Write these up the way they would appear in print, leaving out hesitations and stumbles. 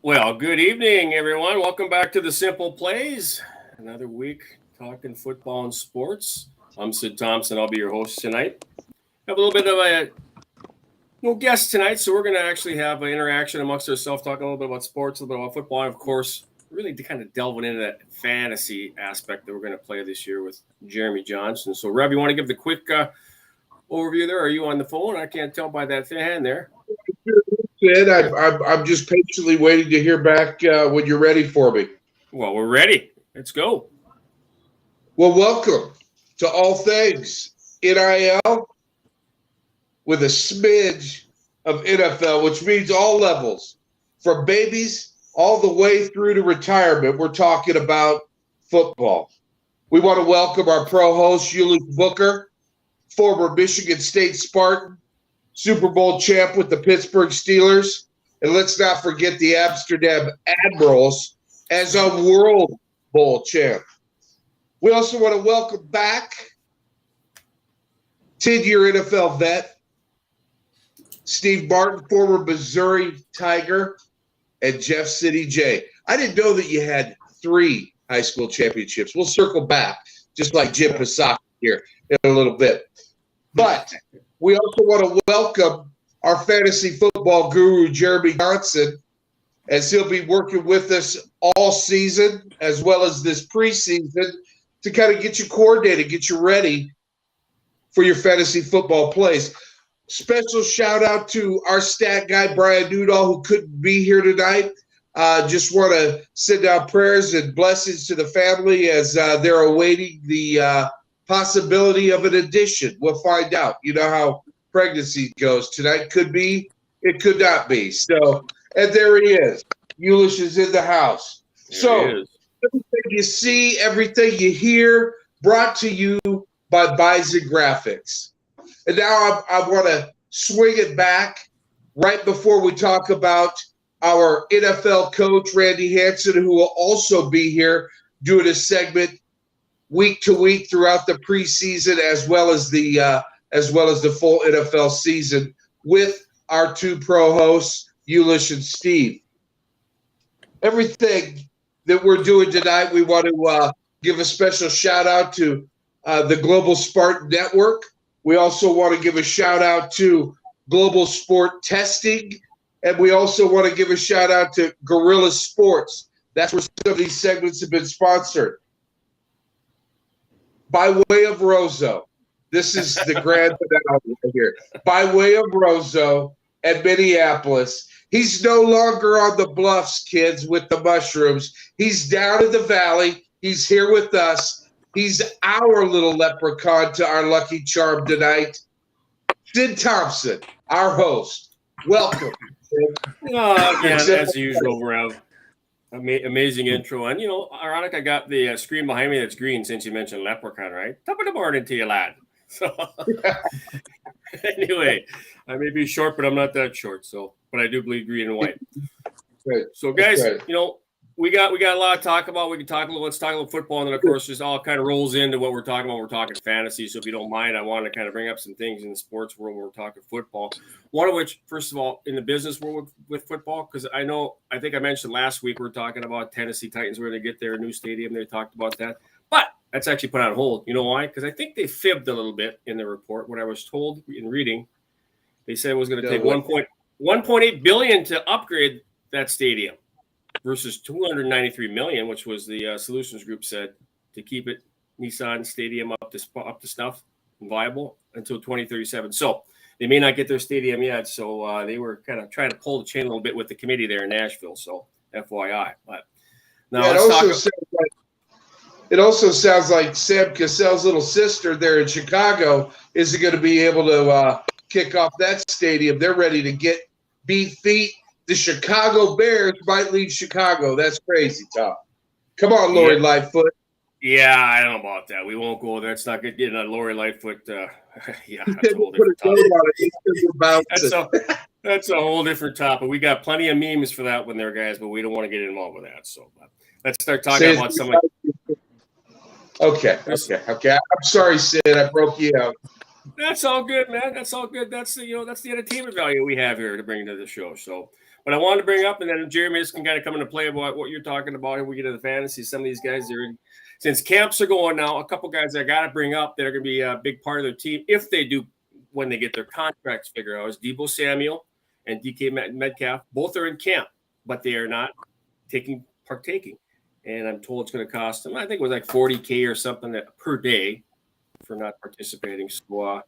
Well, good evening, everyone. Welcome back to the Simple Playz. Another week talking football and sports. I'm Sid Thompson. I'll be your host tonight. Have a little bit of a guest tonight, so we're going to actually have an interaction amongst ourselves, talking a little bit about sports, a little bit about football, and of course, really kind of delving into that fantasy aspect that we're going to play this year with Jeremy Johnson. So, Rev, you want to give the quick overview there? Are you on the phone? I can't tell by that hand there. Sid, I'm just patiently waiting to hear back when you're ready for me. Well, we're ready. Let's go. Well, welcome to All Things NIL with a smidge of NFL, which means all levels, from babies all the way through to retirement. We're talking about football. We want to welcome our pro host, Ulick Booker, former Michigan State Spartan, Super Bowl champ with the Pittsburgh Steelers. And let's not forget the Amsterdam Admirals as a World Bowl champ. We also want to welcome back 10-year NFL vet, Steve Martin, former Missouri Tiger, and Jeff City J. I didn't know that you had 3 high school championships. We'll circle back, just like Jim Pisaki here in a little bit. But we also want to welcome our fantasy football guru, Jeremy Johnson, as he'll be working with us all season as well as this preseason to kind of get you coordinated, get you ready for your fantasy football plays. Special shout out to our stat guy, Brian Newdall, who couldn't be here tonight. Just want to send out prayers and blessings to the family as they're awaiting the possibility of an addition. We'll find out. You know how pregnancy goes. Tonight could be, it could not be. So, and there he is. Ulish is in the house. So, everything you see, everything you hear, brought to you by Bison Graphics. And now I want to swing it back right before we talk about our NFL coach, Randy Hanson, who will also be here doing a segment week to week throughout the preseason as well as the full NFL season with our 2 pro hosts, Ulish and Steve. Everything that we're doing tonight, we want to give a special shout out to the Global Spartan Network. We also want to give a shout out to Global Sport Testing, and we also want to give a shout out to Gorilla Sports. That's where some of these segments have been sponsored. By way of Roseau, this is the grand finale right here. By way of Roseau and Minneapolis, he's no longer on the bluffs, kids, with the mushrooms. He's down in the valley. He's here with us. He's our little leprechaun to our lucky charm tonight. Sid Thompson, our host. Welcome. As usual, Rev. Amazing intro. And, ironic, I got the screen behind me that's green since you mentioned leprechaun, right? Top of the morning to you, lad. So, anyway, I may be short, but I'm not that short. So, but I do bleed green and white. Right. So, guys, we got a lot to talk about. We can talk a little. Let's talk a little football, and then of course, just all kind of rolls into what we're talking about. We're talking fantasy. So, if you don't mind, I want to kind of bring up some things in the sports world where we're talking football. One of which, first of all, in the business world with football, because I think I mentioned last week we were talking about Tennessee Titans where they get their new stadium. They talked about that, but that's actually put on hold. You know why? Because I think they fibbed a little bit in the report. What I was told in reading, they said it was going to take $1.8 billion to upgrade that stadium versus $293 million, which was the Solutions Group said to keep it Nissan Stadium up to snuff and viable until 2037. So they may not get their stadium yet. So they were kind of trying to pull the chain a little bit with the committee there in Nashville. So FYI, but now it also sounds like Sam Cassell's little sister there in Chicago isn't going to be able to kick off that stadium. They're ready to beat feet. The Chicago Bears might leave Chicago. That's crazy, Tom. Come on, Lori Lightfoot. Yeah, I don't know about that. We won't go there. It's not good getting a Lori Lightfoot. Yeah, that's a whole different topic. That's a whole different topic. We got plenty of memes for that one there, guys, but we don't want to get involved with that. So let's start talking about some of Okay. I'm sorry, Sid. I broke you out. That's all good, man. That's all good. That's the entertainment value we have here to bring to the show. So, but I wanted to bring up, and then Jeremy, this can kind of come into play about what you're talking about. And we get to the fantasy. Some of these guys since camps are going now, a couple guys I got to bring up that are going to be a big part of their team if they do when they get their contracts figured out. Is Deebo Samuel and DK Metcalf. Both are in camp, but they are not partaking. And I'm told it's going to cost them. I think it was like $40K or something per day for not participating. So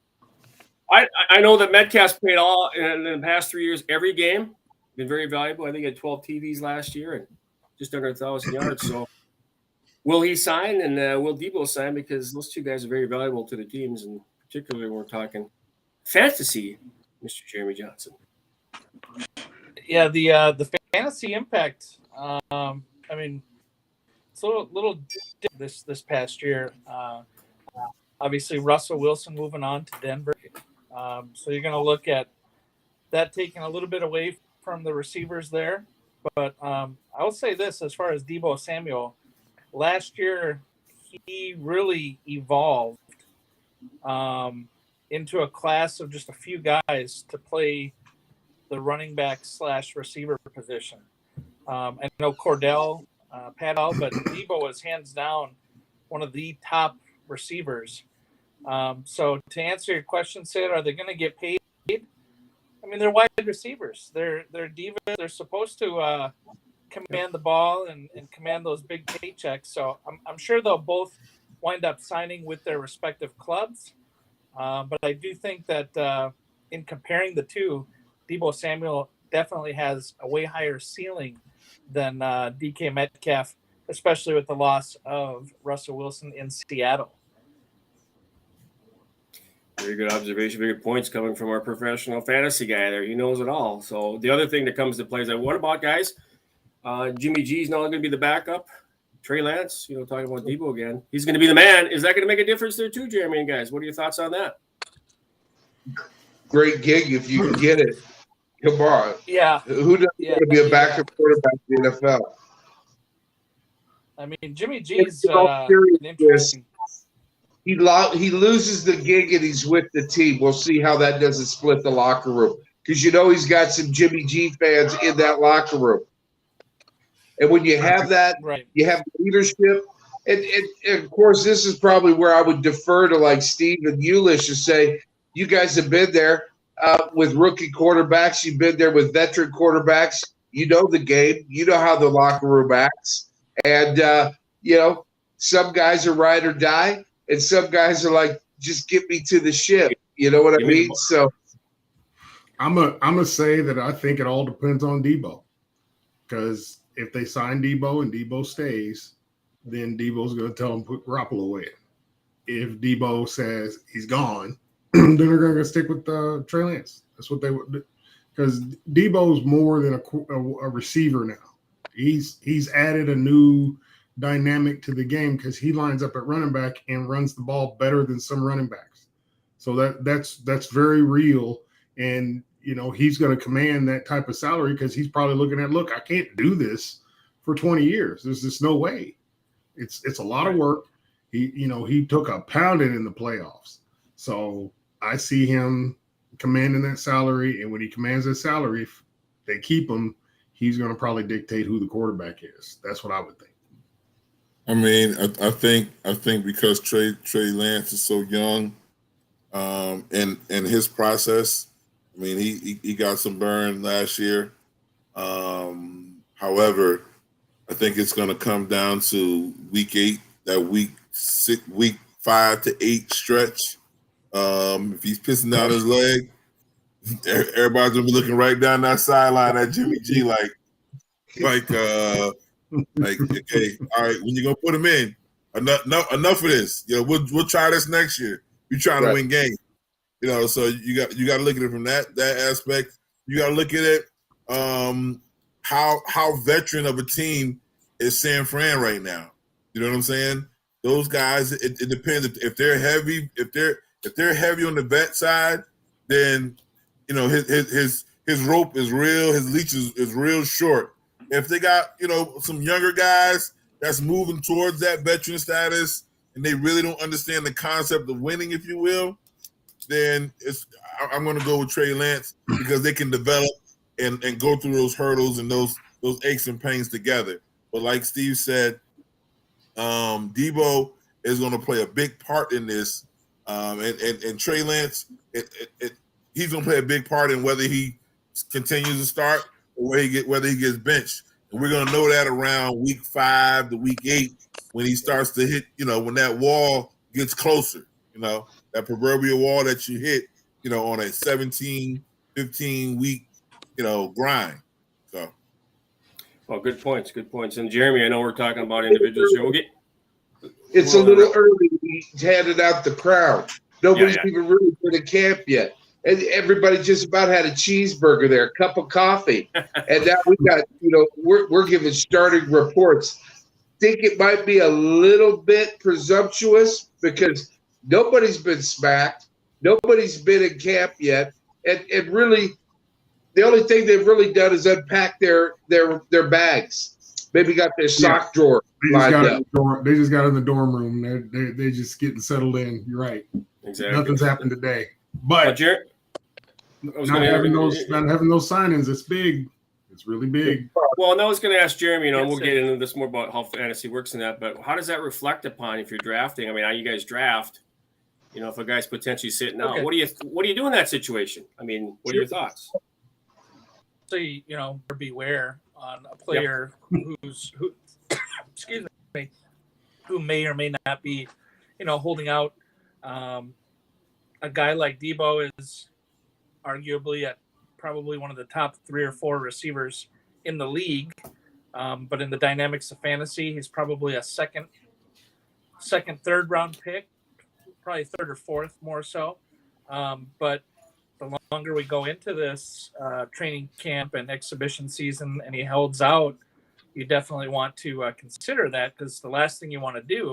I know that Metcalf's played all in the past 3 years, every game. Been very valuable. I think he had 12 TVs last year and just under 1,000 yards. So will he sign and will Deebo sign? Because those two guys are very valuable to the teams, and particularly when we're talking fantasy, Mr. Jeremy Johnson. Yeah, the fantasy impact. I mean, it's a little this past year. Obviously, Russell Wilson moving on to Denver. So you're going to look at that taking a little bit away from the receivers there. But I will say this, as far as Deebo Samuel, last year he really evolved into a class of just a few guys to play the running back / receiver position. I know Cordell, Padel, but Deebo was hands down one of the top receivers. So to answer your question, Sid, are they going to get paid? I mean, they're wide receivers. They're divas. They're supposed to command the ball and command those big paychecks. So I'm sure they'll both wind up signing with their respective clubs. But I do think that in comparing the two, Deebo Samuel definitely has a way higher ceiling than DK Metcalf, especially with the loss of Russell Wilson in Seattle. Very good observation. Very good points coming from our professional fantasy guy there. He knows it all. So the other thing that comes to play is that what about guys? Jimmy G's not going to be the backup. Trey Lance, talking about Deebo again. He's going to be the man. Is that going to make a difference there too, Jeremy and guys? What are your thoughts on that? Great gig if you can get it. Come on. Yeah. Who doesn't want to be a backup quarterback in the NFL? I mean, Jimmy G's an interesting. He loses the gig and he's with the team. We'll see how that doesn't split the locker room, because he's got some Jimmy G fans in that locker room. And when you have that, right, you have leadership. And of course, this is probably where I would defer to like Steve and Ulish to say, you guys have been there with rookie quarterbacks. You've been there with veteran quarterbacks. You know the game. You know how the locker room acts. And, some guys are ride or die. And some guys are like, just get me to the ship. You know what I mean? So I'm gonna say that I think it all depends on Deebo. Because if they sign Deebo and Deebo stays, then Deebo's going to tell them put Garoppolo in. If Deebo says he's gone, then they're going to stick with Trey Lance. That's what they would do. Because Deebo's more than a receiver now. He's added a new dynamic to the game because he lines up at running back and runs the ball better than some running backs. So that's very real. And he's going to command that type of salary because he's probably looking at, look, I can't do this for 20 years. There's just no way. It's a lot of work. He took a pounding in the playoffs. So I see him commanding that salary. And when he commands that salary, if they keep him, he's going to probably dictate who the quarterback is. That's what I would think. I mean, I think because Trey Lance is so young, and his process, I mean, he got some burn last year. However, I think it's going to come down to week 8, that week 5 to 8 stretch. If he's pissing down his leg, everybody's going to be looking right down that sideline at Jimmy G like, okay, all right, when you going to put him in? Enough of this. We'll try this next year. We're trying to win games. So you got to look at it from that aspect. You got to look at it how veteran of a team is San Fran right now. You know what I'm saying? Those guys, it depends if they're heavy. If they're heavy on the vet side, then his rope is real. His leash is real short. If they got some younger guys that's moving towards that veteran status and they really don't understand the concept of winning, if you will, then I'm going to go with Trey Lance because they can develop and go through those hurdles and those aches and pains together. But like Steve said, Debo is going to play a big part in this, and Trey Lance, he's going to play a big part in whether he continues to start or whether he gets benched. And we're going to know that around week 5 to week 8 when he starts to hit, when that wall gets closer, that proverbial wall that you hit, on a 17, 15 week, grind. So. Well, good points. And Jeremy, I know we're talking about individuals here. It's a little early to hand it out the crowd. Nobody's even really been to camp yet. And everybody just about had a cheeseburger there, a cup of coffee. And now we got, we're giving starting reports. Think it might be a little bit presumptuous because nobody's been smacked. Nobody's been in camp yet. And really, the only thing they've really done is unpack their bags. Maybe got their sock drawer lined up. They just got in the dorm room. They're just getting settled in. You're right. Exactly. Nothing's happened today. But not having those signings, it's big. It's really big. Well, and I was going to ask Jeremy, and we'll get into this more about how fantasy works in that, but how does that reflect upon if you're drafting? I mean, how you guys draft, if a guy's potentially sitting out, what do you do in that situation? I mean, what are your thoughts? So, beware on a player who excuse me, who may or may not be, holding out. A guy like Debo is arguably at probably one of the top 3 or 4 receivers in the league. But in the dynamics of fantasy, he's probably a second, third round pick, probably 3rd or 4th more so. But the longer we go into this training camp and exhibition season and he holds out, you definitely want to consider that, because the last thing you want to do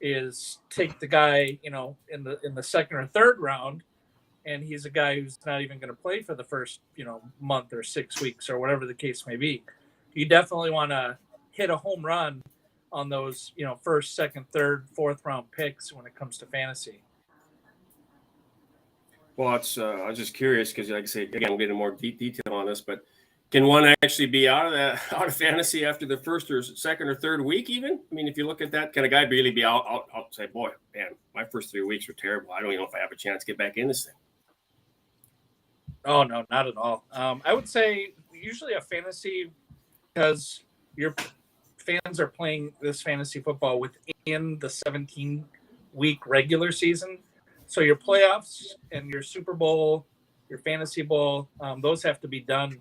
is take the guy, in the 2nd or 3rd round, and he's a guy who's not even going to play for the first, month or 6 weeks or whatever the case may be. You definitely want to hit a home run on those, 1st, 2nd, 3rd, 4th round picks when it comes to fantasy. Well, I was just curious because, like I say, again, we'll get into more detail on this, but can one actually be out of fantasy after the 1st or 2nd or 3rd week even? I mean, if you look at that, can a guy really be out say, boy, man, my first 3 weeks were terrible. I don't even know if I have a chance to get back in this thing. Oh, no, not at all. I would say usually a fantasy, because your fans are playing this fantasy football within the 17-week regular season. So your playoffs and your Super Bowl, your fantasy bowl, those have to be done.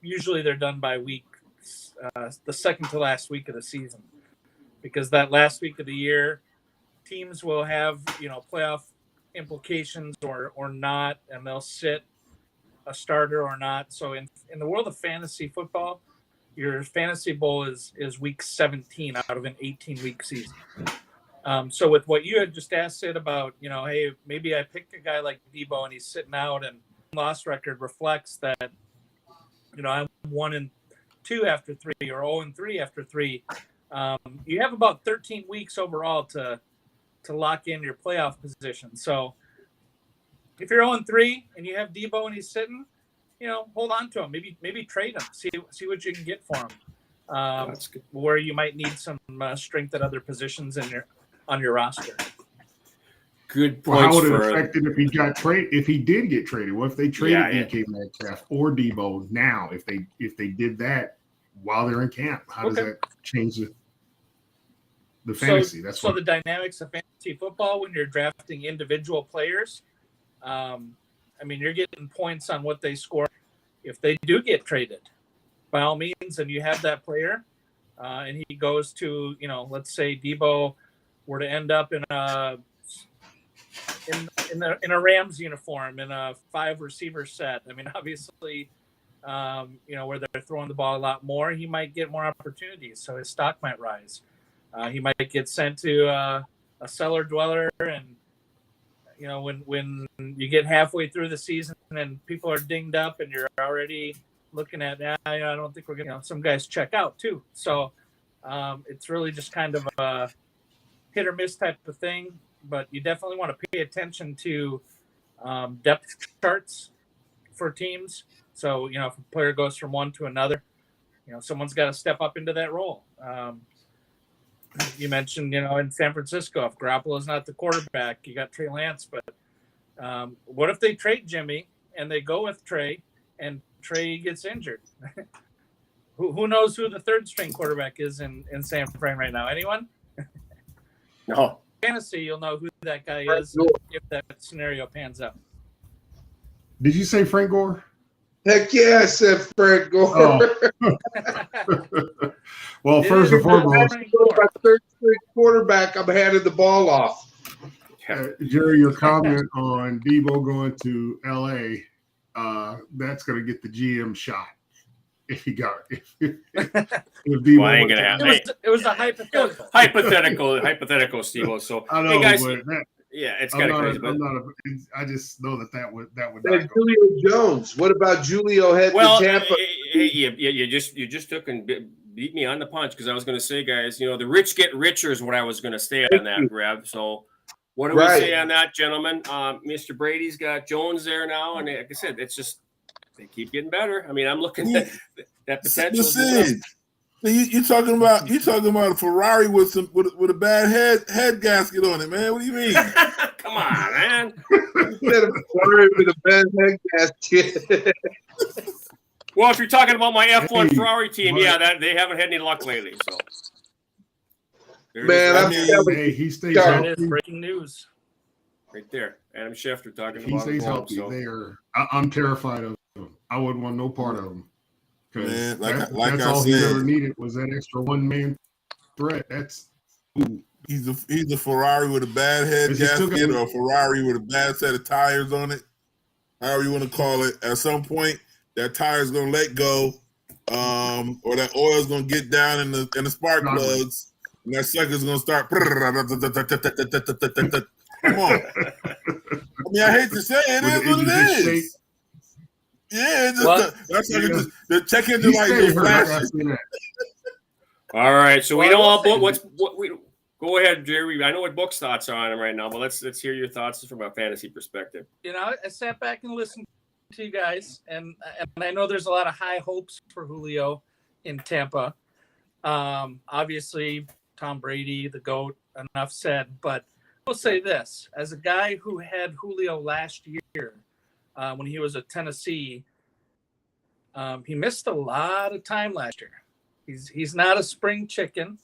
Usually they're done by week, the 2nd to last week of the season, because that last week of the year, teams will have, playoff implications or not, and they'll sit a starter or not. So in the world of fantasy football, your fantasy bowl is week 17 out of an 18-week season. So with what you had just asked Sid about, hey, maybe I picked a guy like Debo and he's sitting out, and loss record reflects that, I'm 1-2 after 3 or 0-3 after 3. You have about 13 weeks overall to lock in your playoff position. So if you're 0-3 and you have Debo and he's sitting, hold on to him. Maybe trade him. See what you can get for him. Where you might need some strength at other positions on your roster. Good points. Well, how would it affect it if he got traded? If he did get traded, what if they traded DK Metcalf or Debo now? If they did that while they're in camp, how does that change the fantasy? So the dynamics of fantasy football when you're drafting individual players. You're getting points on what they score if they do get traded, by all means, and you have that player, and he goes to, let's say Debo were to end up in a Rams uniform in a 5 receiver set. Obviously, where they're throwing the ball a lot more, he might get more opportunities, so his stock might rise. He might get sent to a cellar dweller, and when you get halfway through the season and people are dinged up and you're already looking at, I don't think we're going to, some guys check out too. So it's really just kind of a hit or miss type of thing, but you definitely want to pay attention to depth charts for teams. So, if a player goes from one to another, someone's got to step up into that role. You mentioned, in San Francisco, if Garoppolo's not the quarterback, you got Trey Lance. But what if they trade Jimmy and they go with Trey and Trey gets injured? Who knows who the third string quarterback is in San Fran right now? Anyone? No. Fantasy, you'll know who that guy is if that scenario pans out. Did you say Frank Gore? Heck yeah, I said Frank Gore. Oh. Well, first and foremost, my third string quarterback, I'm handing the ball off. Jerry, your comment on Debo going to LA, that's going to get the GM shot if he got it. If Debo Well, ain't gonna happen. It was a hypothetical. hypothetical, Steve. So, I know, hey guys, but it's kind of crazy. But I just know that would not And go. Julio Jones. What about Julio heading to Tampa? You just took and beat me on the punch because I was going to say, guys, the rich get richer is what I was going to say on that, Rev. So, what do we say on that, gentlemen? Mr. Brady's got Jones there now, and like I said, it's just they keep getting better. I mean, I'm looking at that potential. Listen, you talking about a Ferrari with a bad head gasket on it, man. What do you mean? Come on, man. Instead of Ferrari with a bad head gasket. Well, if you're talking about my F1 Hey, Ferrari team, they haven't had any luck lately. So, Man, I'm telling Hey, he stays Yeah, That healthy. is breaking news. right there, Adam Schefter talking If he about stays him. healthy, So, I'm terrified of him. I wouldn't want no part of him. Because Man, that's like I all he said, ever needed was that extra one-man threat. That's he's a Ferrari with a bad head Is he still gasket gonna- or a Ferrari with a bad set of tires on it. However you want to call it. At some point, that tire's gonna let go, or that oil's gonna get down in the spark plugs, and that sucker's gonna start. Come on. I mean, I hate to say it, With is the what it engine just is. Yeah, it's Well, just that's like yeah. the check engine He light stayed just hurt. I gotta flashing. say that. all right. So we Well, know I all will book. say- What we go ahead, Jerry. I know what Book's thoughts are on him right now, but let's hear your thoughts from a fantasy perspective. I sat back and listened to you guys, and I know there's a lot of high hopes for Julio in Tampa. Obviously, Tom Brady, the GOAT, enough said. But I'll say this: as a guy who had Julio last year, when he was at Tennessee, he missed a lot of time last year. He's not a spring chicken.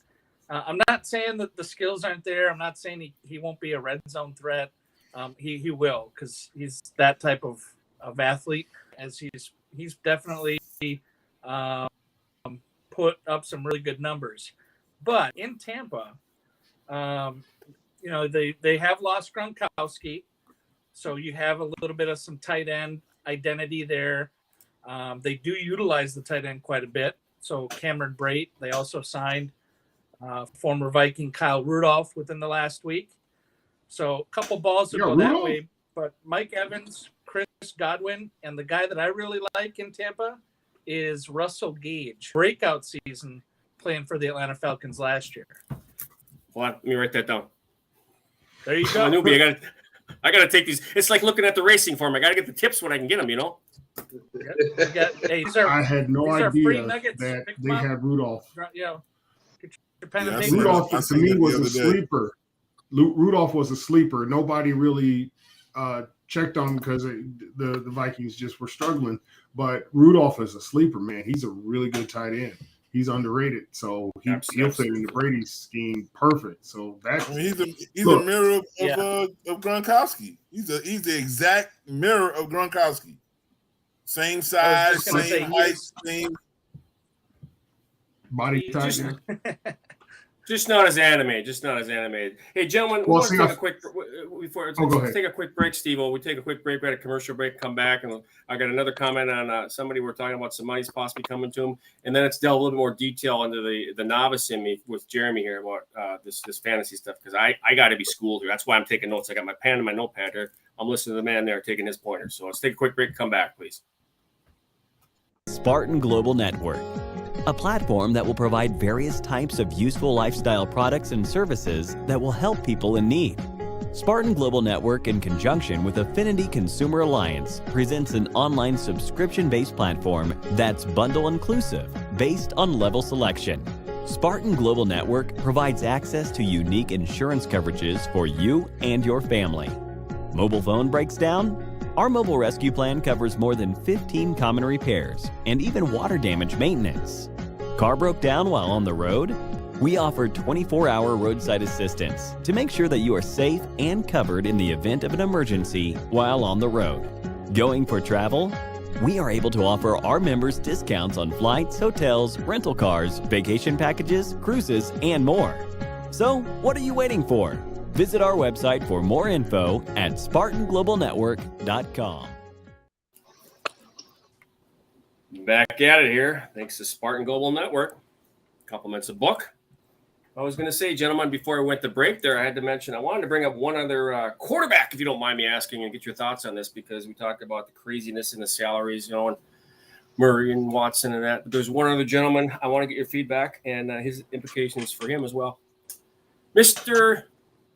I'm not saying that the skills aren't there. I'm not saying he won't be a red zone threat. He will, because he's that type of athlete, as he's definitely put up some really good numbers. But in Tampa, they have lost Gronkowski, so you have a little bit of some tight end identity there. They do utilize the tight end quite a bit. So Cameron Brate, they also signed former Viking Kyle Rudolph within the last week. So a couple balls to go that way. But Mike Evans, Chris Godwin, and the guy that I really like in Tampa is Russell Gage. Breakout season playing for the Atlanta Falcons last year. Hold on, let me write that down. There you I'm a go. newbie. I gotta take these. It's like looking at the racing form. I gotta get the tips when I can get them. I had no these are free idea nuggets. that Pick they them up. had Rudolph. Get your pen and Yeah, paper. Rudolph I to seen me that the was other a day. sleeper. Rudolph was a sleeper. Nobody really checked on him because the Vikings just were struggling. But Rudolph is a sleeper, man. He's a really good tight end. He's underrated, so he'll fit in the Brady scheme perfect. So that's I mean, he's a mirror of Gronkowski. He's the exact mirror of Gronkowski. Same size, just gonna say same height, same. body type. Just, just not as animated. Hey, gentlemen, Well, let's take a quick go let's ahead. take a quick break, Steve. We take a quick break. We had a commercial break. Come back, and I got another comment on somebody we're talking about. Some money's possibly coming to him, and then it's delve a little more detail into the novice in me with Jeremy here about this fantasy stuff, because I got to be schooled here. That's why I'm taking notes. I got my pen and my notepad here. I'm listening to the man there taking his pointers. So let's take a quick break. Come back, please. Spartan Global Network, a platform that will provide various types of useful lifestyle products and services that will help people in need. Spartan Global Network, in conjunction with Affinity Consumer Alliance, presents an online subscription-based platform that's bundle inclusive, based on level selection. Spartan Global Network provides access to unique insurance coverages for you and your family. Mobile phone breaks down? Our mobile rescue plan covers more than 15 common repairs and even water damage maintenance. Car broke down while on the road? We offer 24-hour roadside assistance to make sure that you are safe and covered in the event of an emergency while on the road. Going for travel? We are able to offer our members discounts on flights, hotels, rental cars, vacation packages, cruises, and more. So, what are you waiting for? Visit our website for more info at SpartanGlobalNetwork.com. Back at it here. Thanks to Spartan Global Network. Compliments a book. I was going to say, gentlemen, before I went to break there, I had to mention I wanted to bring up one other quarterback, if you don't mind me asking, and get your thoughts on this, because we talked about the craziness in the salaries, and Murray and Watson and that. But there's one other gentleman I want to get your feedback and his implications for him as well. Mr.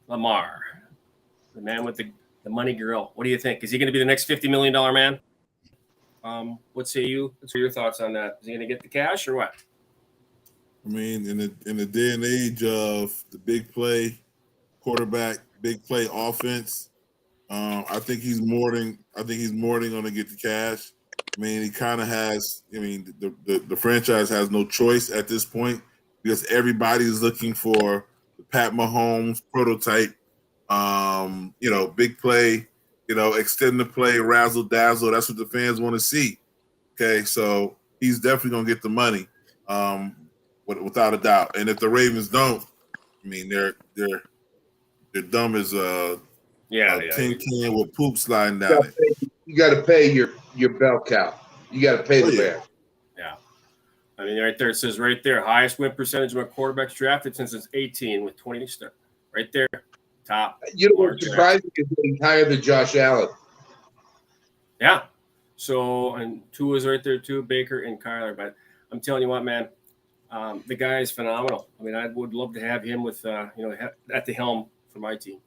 Lamar, the man with the money grill. What do you think? Is he going to be the next $50 million man? What say you? What's your thoughts on that? Is he going to get the cash or what? I mean, in the day and age of the big play quarterback, big play offense, I think he's more than going to get the cash. I mean, he kind of has. I mean, the franchise has no choice at this point because everybody is looking for the Pat Mahomes prototype. Big play, extend the play, razzle dazzle. That's what the fans want to see. Okay, so he's definitely going to get the money. Without a doubt. And if the Ravens don't, I mean, they're dumb as a tin can with poop sliding down it. You got to pay your bell cow. You got to pay the bear. Yeah. I mean, right there, it says right there, highest win percentage of quarterbacks drafted since it's 18 with 20 start. Right there, top. You know what's surprising is that he's higher than Josh Allen. Yeah. So, and Tua is right there too, Baker and Kyler. But I'm telling you what, man, the guy is phenomenal. I mean, I would love to have him with, at the helm for my team.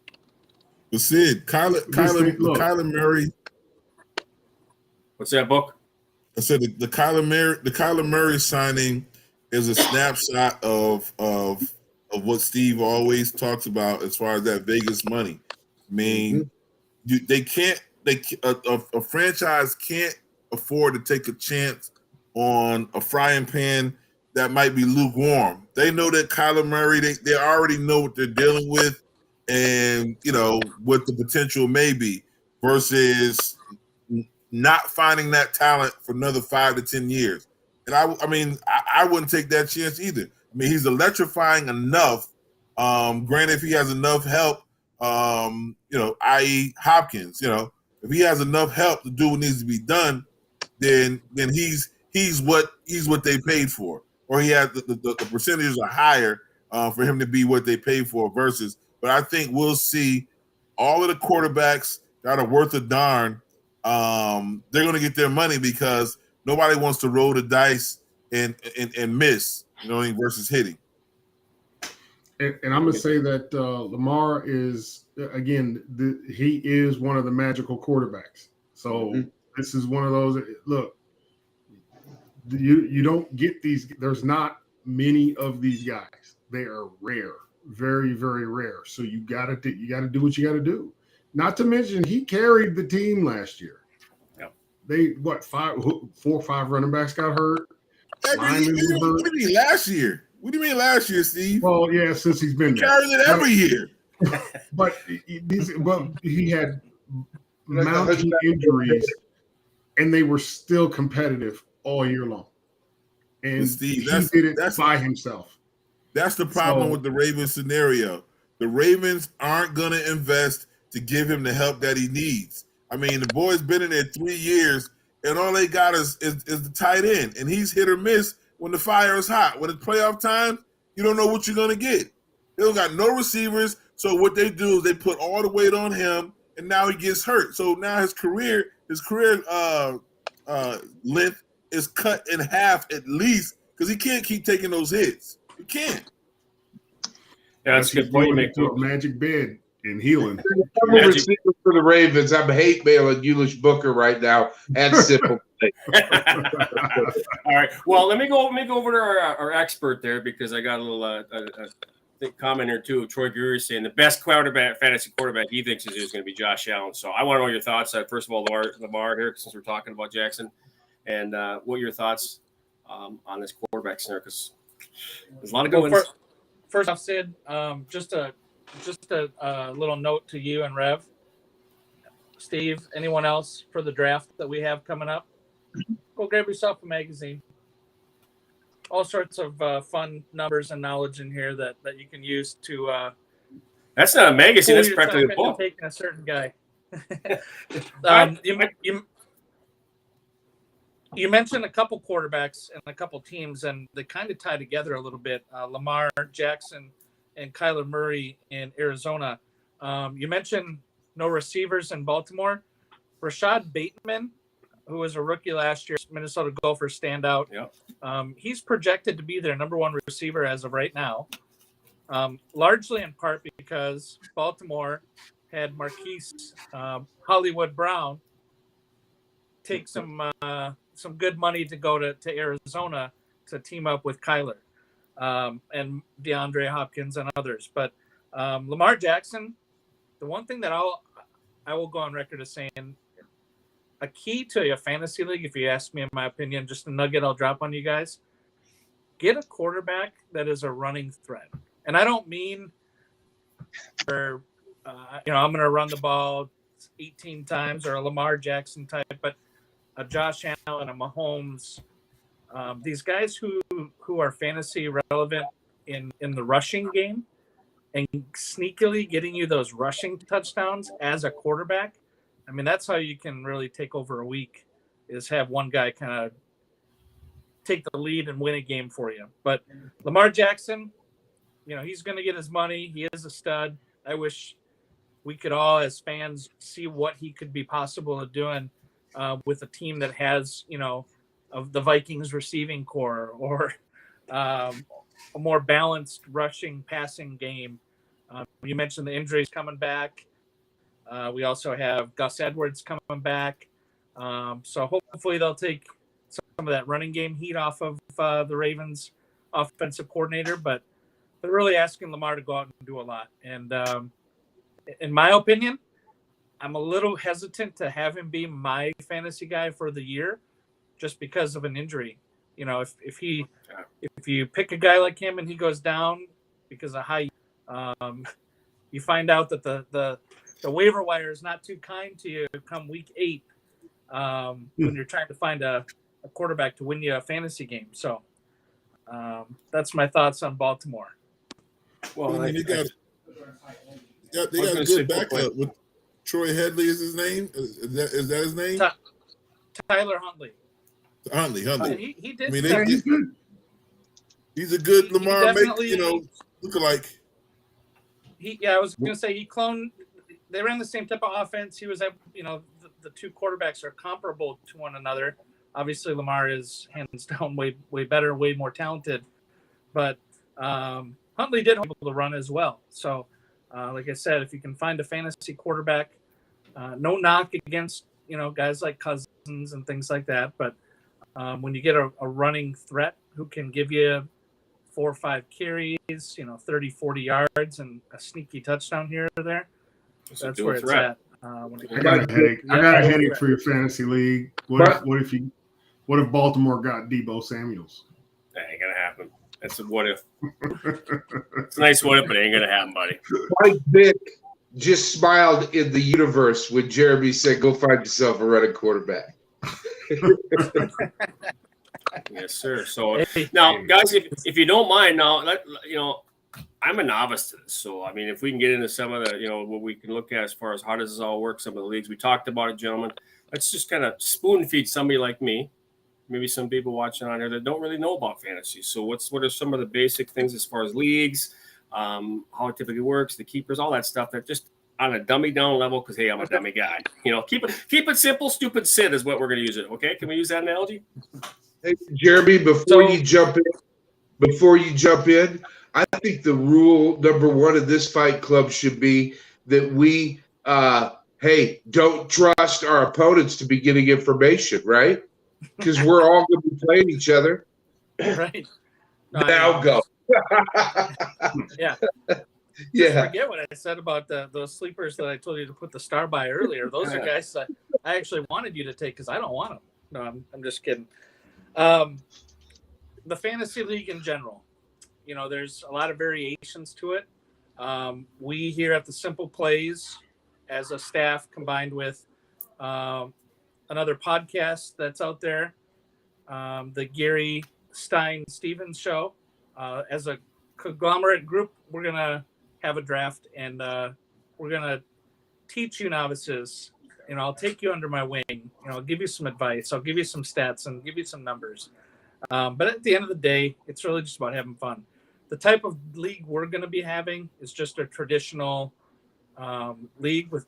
But Sid, Kyler Murray. What's that book? I said the Kyler Murray signing is a snapshot of what Steve always talks about as far as that Vegas money. I mean, a franchise can't afford to take a chance on a frying pan that might be lukewarm. They know that Kyler Murray, they already know what they're dealing with and, what the potential may be versus not finding that talent for another 5 to 10 years. And I wouldn't take that chance either. I mean, he's electrifying enough. Granted, if he has enough help, i.e. Hopkins, if he has enough help to do what needs to be done, then he's what they paid for. Or he has the percentages are higher for him to be what they paid for versus. But I think we'll see all of the quarterbacks that are worth a darn. They're going to get their money because nobody wants to roll the dice and miss, versus hitting. And I'm going to say that Lamar is, again, he is one of the magical quarterbacks. So This is one of those, look, you don't get these. There's not many of these guys. They are rare, very, very rare. So you got to do what you got to do. Not to mention he carried the team last year. Yeah. They 4 or 5 running backs got hurt. What do you mean last year? What do you mean last year, Steve? Well, yeah, since he's been there. Carries it every year. But he had mounting injuries, and they were still competitive all year long. And Steve, he did it by himself. That's the problem with the Ravens scenario. The Ravens aren't going to invest to give him the help that he needs. I mean, the boy's been in there 3 years, and all they got is the tight end, and he's hit or miss when the fire is hot. When it's playoff time, you don't know what you're going to get. They don't got no receivers, so what they do is they put all the weight on him, and now he gets hurt. So now his career length is cut in half at least because he can't keep taking those hits. He can't. Yeah, that's a good point you make. A magic bed. in healing. I'm a receiver for the Ravens. I'm hate mailing Ulish Booker right now at Simple Play. All right. Well, let me go over to our expert there, because I got a little comment here too. Troy Greer saying the best fantasy quarterback he thinks is going to be Josh Allen. So I want to know your thoughts. First of all, Lamar here, since we're talking about Jackson, and what are your thoughts on this quarterback scenario? Because there's a lot of good ones. First off, Sid, just a little note to you and Rev, Steve, anyone else for the draft that we have coming up, go grab yourself a magazine. All sorts of fun numbers and knowledge in here that you can use to. That's not a magazine. That's practically a book. Taking a certain guy. You mentioned a couple quarterbacks and a couple teams, and they kind of tie together a little bit. Lamar Jackson and Kyler Murray in Arizona. You mentioned no receivers in Baltimore. Rashad Bateman, who was a rookie last year, Minnesota Gophers standout. Yep. He's projected to be their number one receiver as of right now, largely in part because Baltimore had Marquise Hollywood Brown take some good money to go to Arizona to team up with Kyler and DeAndre Hopkins and others. But Lamar Jackson, the one thing that I will go on record as saying, a key to a fantasy league, if you ask me in my opinion, just a nugget I'll drop on you guys, get a quarterback that is a running threat. And I don't mean I'm going to run the ball 18 times or a Lamar Jackson type, but a Josh Allen, a Mahomes, these guys who are fantasy relevant in the rushing game and sneakily getting you those rushing touchdowns as a quarterback. I mean, that's how you can really take over a week, is have one guy kind of take the lead and win a game for you. But Lamar Jackson, he's going to get his money. He is a stud. I wish we could all, as fans, see what he could be possible of doing with a team that has, of the Vikings receiving core or a more balanced rushing passing game. You mentioned the injuries coming back. We also have Gus Edwards coming back. So hopefully they'll take some of that running game heat off of the Ravens offensive coordinator, but they're really asking Lamar to go out and do a lot. And in my opinion, I'm a little hesitant to have him be my fantasy guy for the year just because of an injury. If you pick a guy like him and he goes down because of height, you find out that the waiver wire is not too kind to you come week 8 when you're trying to find a quarterback to win you a fantasy game. So that's my thoughts on Baltimore. Well, they got a good backup with Troy Headley is his name. Is that his name? Tyler Huntley. Huntley. He did. He's a good Lamar lookalike. I was going to say he cloned. They ran the same type of offense. He was the two quarterbacks are comparable to one another. Obviously, Lamar is hands down way better, way more talented. But Huntley did able to run as well. So, like I said, if you can find a fantasy quarterback, no knock against guys like Cousins and things like that. But when you get a running threat who can give you 4 or 5 carries, 30, 40 yards and a sneaky touchdown here or there, that's where it's at. I got a headache. I got a headache for your fantasy league. What if Baltimore got Deebo Samuels? That ain't gonna happen. That's a what if. It's a nice what if, but it ain't gonna happen, buddy. Mike Vick just smiled in the universe when Jeremy said, "Go find yourself a running quarterback." Yes, sir. So now, guys, if you don't mind, now I'm a novice to this. So I mean, if we can get into some of the what we can look at as far as how does this all work, some of the leagues we talked about it, gentlemen. Let's just kind of spoon feed somebody like me, maybe some people watching on here that don't really know about fantasy. So what are some of the basic things as far as leagues, how it typically works, the keepers, all that stuff that just on a dummy down level, because hey, I'm a dummy guy. Keep it simple, stupid Sid is what we're gonna use it. Okay, can we use that analogy? Hey, Jeremy, before you jump in, I think the rule number 1 of this fight club should be that we, hey, don't trust our opponents to be getting information, right? Because we're all going to be playing each other. Right. Now go. Yeah. Just Yeah. forget what I said about those sleepers that I told you to put the star by earlier. Those are guys that I actually wanted you to take because I don't want them. No, I'm just kidding. The fantasy league in general, there's a lot of variations to it. We here at the Simple Playz, as a staff, combined with another podcast that's out there, the Gary Stein Stevens Show, as a conglomerate group, we're gonna have a draft, and we're gonna teach you novices. I'll take you under my wing. I'll give you some advice. I'll give you some stats and give you some numbers. But at the end of the day, it's really just about having fun. The type of league we're going to be having is just a traditional league with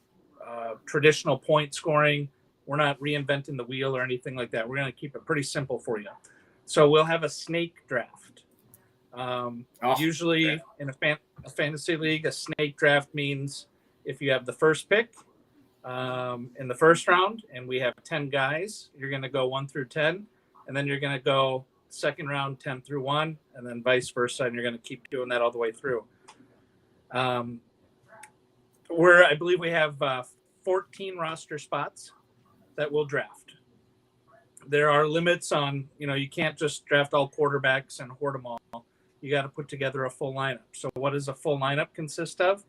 traditional point scoring. We're not reinventing the wheel or anything like that. We're going to keep it pretty simple for you. So we'll have a snake draft. Usually in a fantasy league, a snake draft means if you have the first pick in the first round and we have 10 guys, you're going to go 1 through 10. And then you're going to go second round 10 through 1, and then vice versa, and you're going to keep doing that all the way through. I believe we have 14 roster spots that we'll draft. There are limits on, you can't just draft all quarterbacks and hoard them all. You got to put together a full lineup. So what does a full lineup consist of?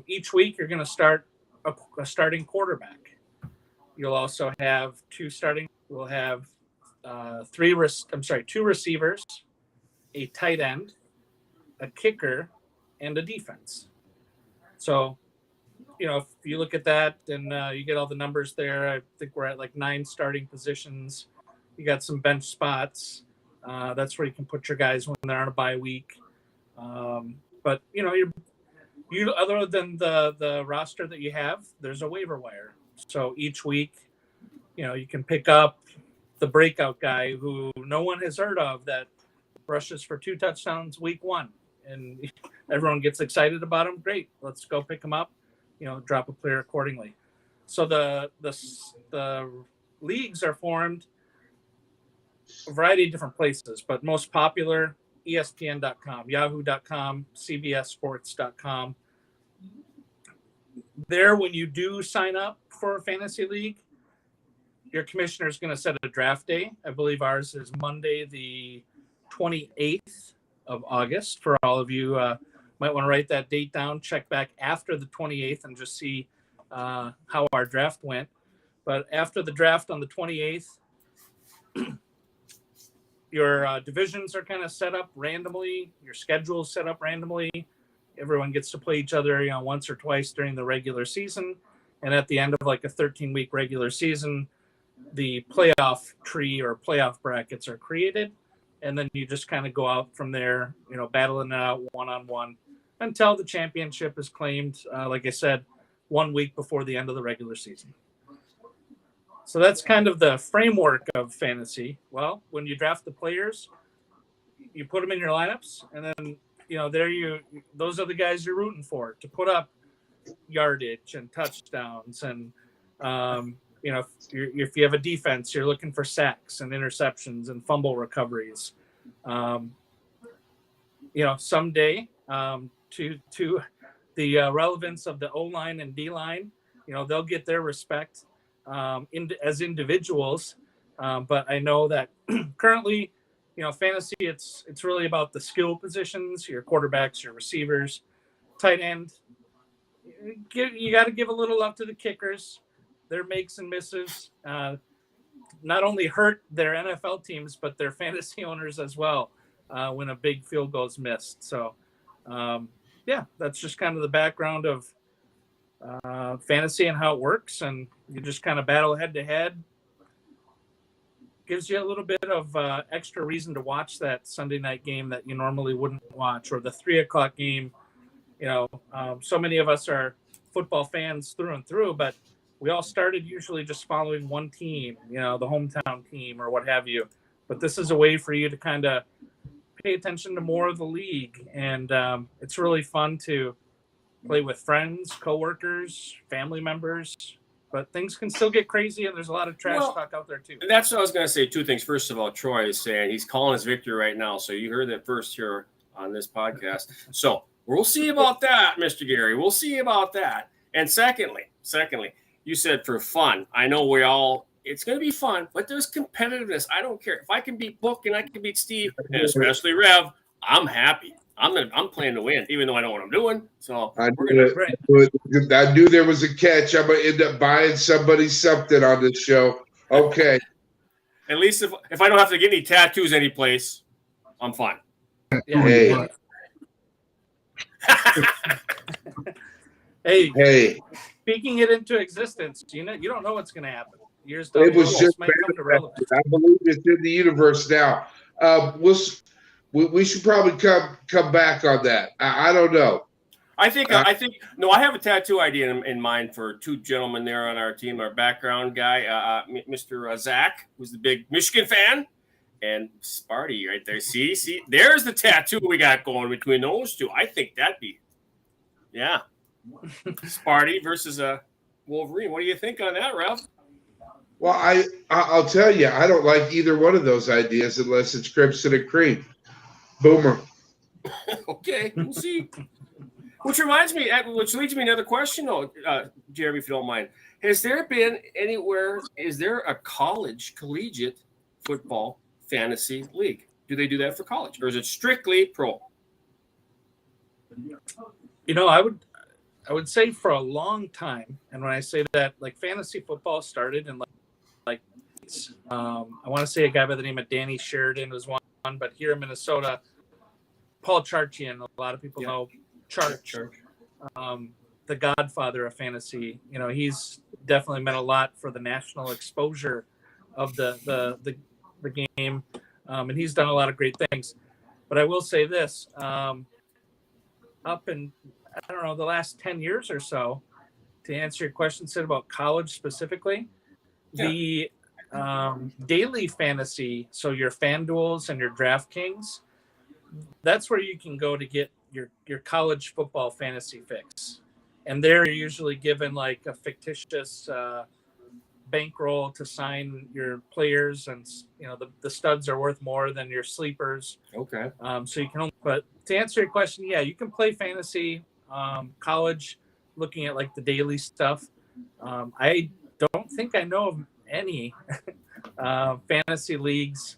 Each week you're going to start a starting quarterback. You'll also have we'll have two receivers, a tight end, a kicker, and a defense. So, if you look at that and you get all the numbers there, I think we're at like 9 starting positions. You got some bench spots. That's where you can put your guys when they're on a bye week. But you other than the roster that you have, there's a waiver wire. So each week, you can pick up the breakout guy who no one has heard of that rushes for 2 touchdowns week 1, and everyone gets excited about him. Great, let's go pick him up. Drop a player accordingly. So the leagues are formed a variety of different places, but most popular, ESPN.com, Yahoo.com, CBSSports.com. There, when you do sign up for a fantasy league, your commissioner is going to set a draft day. I believe ours is Monday, the 28th of August. For all of you, might want to write that date down. Check back after the 28th and just see how our draft went. But after the draft on the 28th, your divisions are kind of set up randomly. Your schedule is set up randomly. Everyone gets to play each other, once or twice during the regular season. And at the end of like a 13-week regular season, the playoff tree or playoff brackets are created, and then you just kind of go out from there, battling it out one-on-one until the championship is claimed, like I said, 1 week before the end of the regular season. So that's kind of the framework of fantasy. Well, when you draft the players, you put them in your lineups, and then, those are the guys you're rooting for to put up yardage and touchdowns. And, if you have a defense, you're looking for sacks and interceptions and fumble recoveries. Someday, to the relevance of the O-line and D-line, they'll get their respect as individuals. But I know that currently, fantasy, it's really about the skill positions, your quarterbacks, your receivers, tight end. You got to give a little love to the kickers. Their makes and misses not only hurt their NFL teams, but their fantasy owners as well when a big field goal is missed. So, that's just kind of the background of fantasy and how it works. And you just kind of battle head to head. Gives you a little bit of extra reason to watch that Sunday night game that you normally wouldn't watch, or the 3:00 game. So many of us are football fans through and through, but we all started usually just following one team, the hometown team or what have you. But this is a way for you to kind of pay attention to more of the league. And it's really fun to play with friends, coworkers, family members. But things can still get crazy, and there's a lot of trash talk out there too. That's what I was going to say. Two things. First of all, Troy is saying he's calling his victory right now. So you heard that first here on this podcast. So we'll see about that, Mr. Gary. We'll see about that. And secondly, you said for fun. I know it's going to be fun, but there's competitiveness. I don't care. If I can beat Book and I can beat Steve, and especially Rev, I'm happy. I'm playing to win, even though I know what I'm doing. So I knew there was a catch. I'm gonna end up buying somebody something on this show. Okay. At least if I don't have to get any tattoos anyplace, I'm fine. Yeah. Hey. Hey. Speaking it into existence, you don't know what's going to happen. Years down the road, just might come to relevance. I believe it's in the universe now. We should probably come back on that. I don't know. I think I have a tattoo idea in mind for two gentlemen there on our team. Our background guy, Mr. Zach, who's the big Michigan fan, and Sparty right there. See, there's the tattoo we got going between those two. I think that'd be, Sparty versus Wolverine. What do you think on that, Ralph? Well, I'll tell you, I don't like either one of those ideas unless it's Crimson and Cream. Boomer. Okay, we'll see. Which leads me to another question, Jeremy, if you don't mind. Is there a collegiate football fantasy league? Do they do that for college, or is it strictly pro? I would say for a long time, and when I say that, like fantasy football started in I want to say a guy by the name of Danny Sheridan was one, but here in Minnesota, Paul Charchian, a lot of people know Charch, the godfather of fantasy. He's definitely meant a lot for the national exposure of the game, and he's done a lot of great things. But I will say this, up in, I don't know, the last 10 years or so, to answer your question, Sid, about college specifically, the daily fantasy, so your FanDuels and your DraftKings, that's where you can go to get your college football fantasy fix. And they're usually given like a fictitious bankroll to sign your players, and the studs are worth more than your sleepers. Okay. So you can but to answer your question, you can play fantasy college looking at like the daily stuff. I don't think I know of any fantasy leagues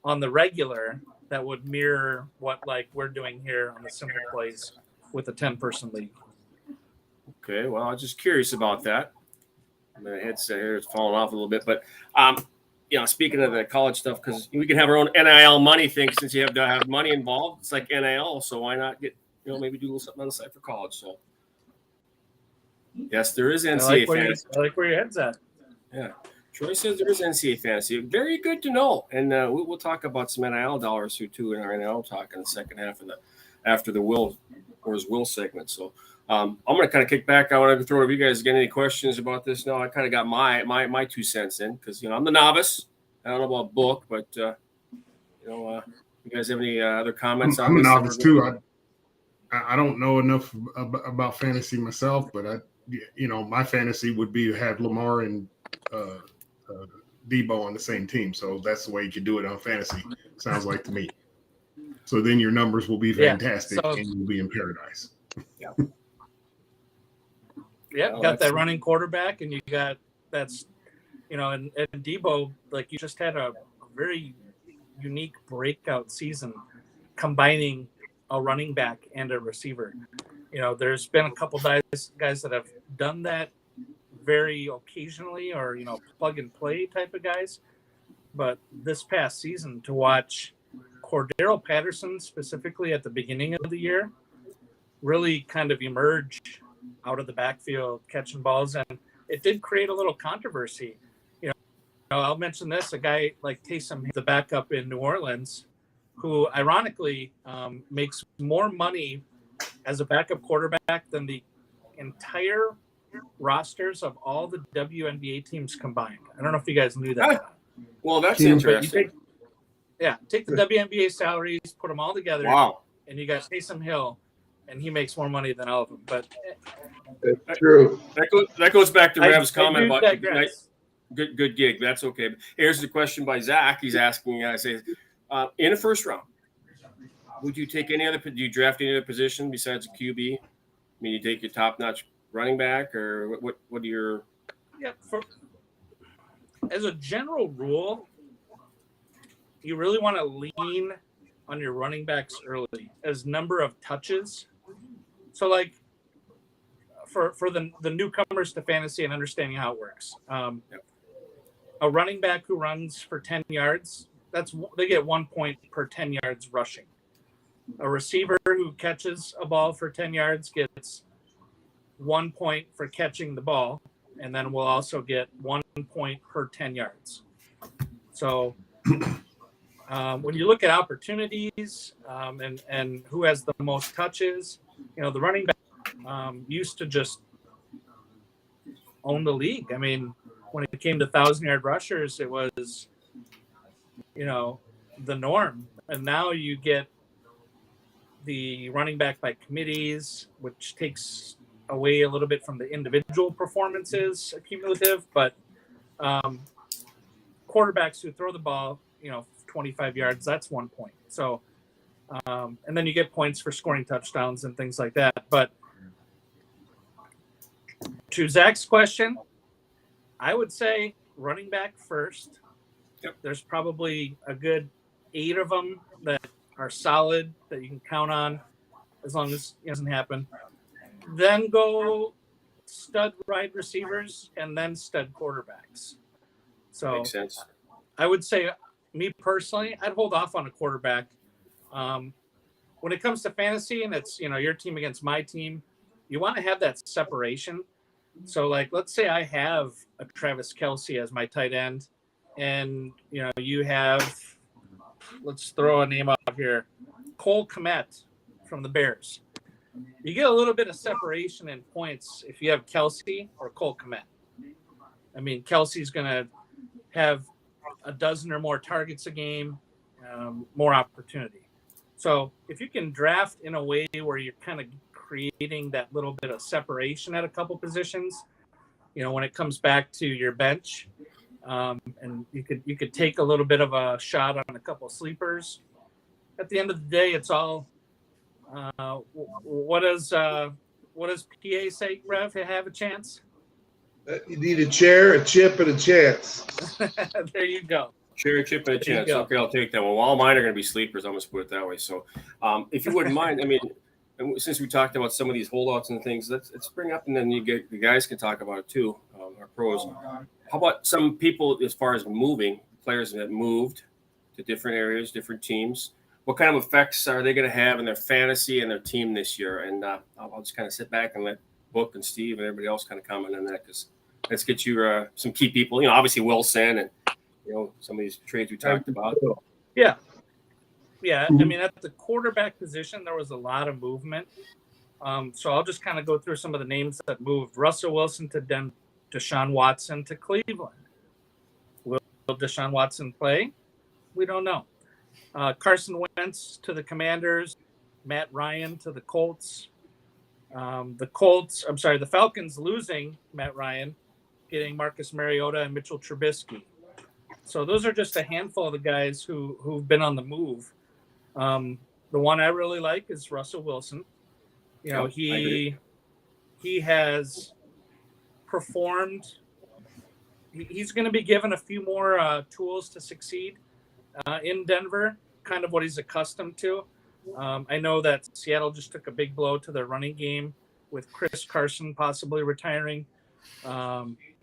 on the regular that would mirror what like we're doing here on the Simple Playz with a 10-person league. Okay, well, I was just curious about that. My headset here is falling off a little bit, but speaking of the college stuff, because we can have our own NIL money thing since you have to have money involved. It's like NIL, so why not get maybe do a little something on the side for college? So yes, there is NCAA fantasy. I like where your head's at. Yeah. Troy says there is NCAA fantasy. Very good to know. And we'll talk about some NIL dollars here, too, in our NIL talk in the second half after the Will segment. So I'm going to kind of kick back. I want to throw it over you guys. Get any questions about this? No, I kind of got my 2 cents in because, I'm the novice. I don't know about book, but, you guys have any other comments on this? I'm a novice, too. I don't know enough about fantasy myself, but my fantasy would be to have Lamar and Debo on the same team. So that's the way you can do it on fantasy. Sounds like to me. So then your numbers will be fantastic and you'll be in paradise. Yeah. Got that running quarterback, and you got and Debo, like you just had a very unique breakout season combining a running back and a receiver. There's been a couple guys that have done that very occasionally, or plug and play type of guys. But this past season, to watch Cordero Patterson specifically at the beginning of the year really kind of emerge out of the backfield catching balls, and it did create a little controversy. I'll mention this: a guy like Taysom, the backup in New Orleans, who ironically makes more money as a backup quarterback than the entire rosters of all the WNBA teams combined. I don't know if you guys knew that. Well, that's interesting. Take the WNBA salaries, put them all together. Wow. And you got Taysom Hill, and he makes more money than all of them. But That's true. That goes back to Rev's comment do about digress. good gig. That's okay. Here's the question by Zach. He's asking, says, in the first round, would you take any other? Do you draft any other position besides a QB? I mean, you take your top-notch running back, or what are your? Yeah, as a general rule, you really want to lean on your running backs early as number of touches. So, like for the newcomers to fantasy and understanding how it works, a running back who runs for 10 yards, they get 1 point per 10 yards rushing. A receiver who catches a ball for 10 yards gets 1 point for catching the ball, and then we'll also get 1 point per 10 yards. So when you look at opportunities and who has the most touches, the running back used to just own the league. I mean, when it came to 1,000-yard rushers, it was, the norm. And now you get the running back by committees, which takes away a little bit from the individual performances, cumulative, but quarterbacks who throw the ball, 25 yards, that's 1 point. So, and then you get points for scoring touchdowns and things like that. But to Zach's question, I would say running back first. Yep. There's probably a good 8 of them that are solid that you can count on as long as it doesn't happen. Then go stud wide receivers and then stud quarterbacks. So Makes sense. I would say, me personally, I'd hold off on a quarterback. When it comes to fantasy and it's, your team against my team, you want to have that separation. So, like, let's say I have a Travis Kelce as my tight end, and, you have, let's throw a name out here, Cole Kmet from the Bears. You get a little bit of separation in points if you have Kelce or Cole Kmet. I mean, Kelsey's going to have a dozen or more targets a game, more opportunity. So if you can draft in a way where you're kind of creating that little bit of separation at a couple positions, when it comes back to your bench, and you could take a little bit of a shot on a couple sleepers. At the end of the day, it's all what does PA say, Rev, to have a chance? You need a chair, a chip, and a chance. There you go. Chair, chip, and a chance. Okay, I'll take that one. Well, all mine are going to be sleepers. I'm going to put it that way. So, if you wouldn't mind, I mean, since we talked about some of these holdouts and things, let's bring up, and then the guys can talk about it too, our pros. How about some people as far as moving, players that moved to different areas, different teams? What kind of effects are they going to have in their fantasy and their team this year? And I'll just kind of sit back and let Book and Steve and everybody else kind of comment on that, because let's get you some key people. Obviously Wilson and some of these trades we talked about. Yeah. I mean, at the quarterback position, there was a lot of movement. So I'll just kind of go through some of the names that moved. Russell Wilson to Deshaun Watson to Cleveland. Will Deshaun Watson play? We don't know. Carson Wentz to the Commanders. Matt Ryan to the Colts. The Falcons losing Matt Ryan, getting Marcus Mariota and Mitchell Trubisky. So those are just a handful of the guys who've been on the move. The one I really like is Russell Wilson. He has performed. He's going to be given a few more tools to succeed in Denver, kind of what he's accustomed to. I know that Seattle just took a big blow to their running game with Chris Carson possibly retiring.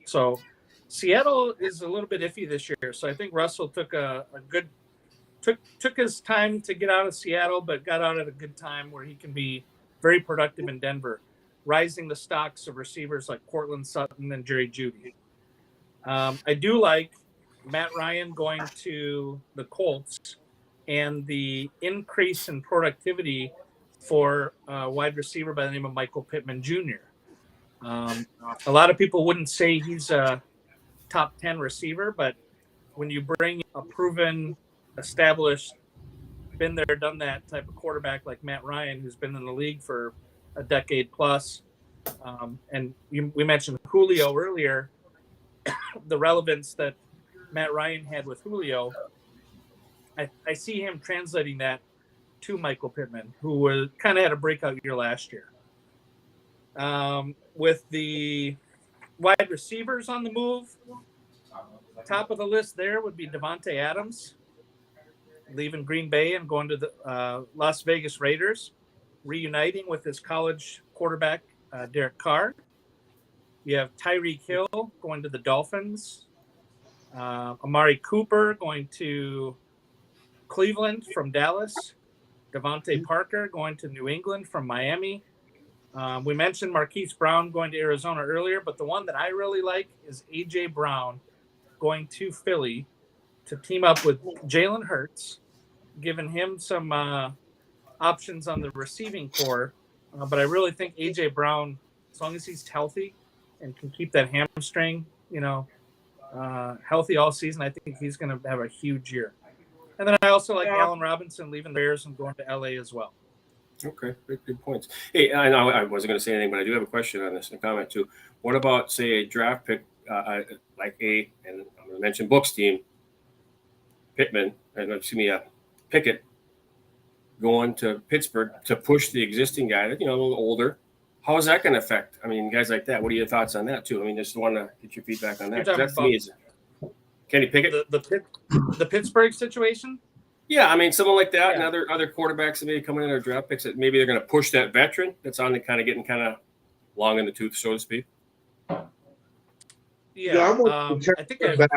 So Seattle is a little bit iffy this year. So I think Russell took took his time to get out of Seattle, but got out at a good time where he can be very productive in Denver, rising the stocks of receivers like Cortland Sutton and Jerry Jeudy. I do like Matt Ryan going to the Colts and the increase in productivity for a wide receiver by the name of Michael Pittman Jr. A lot of people wouldn't say he's a top 10 receiver, but when you bring a proven, established been there, done that type of quarterback like Matt Ryan, who's been in the league for a decade plus. And we mentioned Julio earlier, the relevance that Matt Ryan had with Julio. I see him translating that to Michael Pittman, who was kind of had a breakout year last year. With the wide receivers on the move, top of the list there would be Devontae Adams, leaving Green Bay and going to the Las Vegas Raiders, reuniting with his college quarterback, Derek Carr. You have Tyreek Hill going to the Dolphins, Amari Cooper going to Cleveland from Dallas, Devontae Parker going to New England from Miami. We mentioned Marquise Brown going to Arizona earlier, but the one that I really like is A.J. Brown going to Philly to team up with Jalen Hurts, giving him some options on the receiving core. But I really think A.J. Brown, as long as he's healthy and can keep that hamstring, healthy all season, I think he's going to have a huge year. And then I also like Allen Robinson leaving the Bears and going to L.A. as well. Okay, good points. Hey, I know I wasn't going to say anything, but I do have a question on this and a comment too. What about, say, a draft pick and I'm going to mention Book's team, Pickett going to Pittsburgh to push the existing guy that, a little older. How is that going to affect? I mean, guys like that. What are your thoughts on that too? I mean, just want to get your feedback on that. That to me is Kenny Pickett, the Pittsburgh situation. Yeah, I mean, someone like that, and other quarterbacks that maybe coming in our draft picks that maybe they're going to push that veteran that's on the getting long in the tooth, so to speak. Yeah, I think back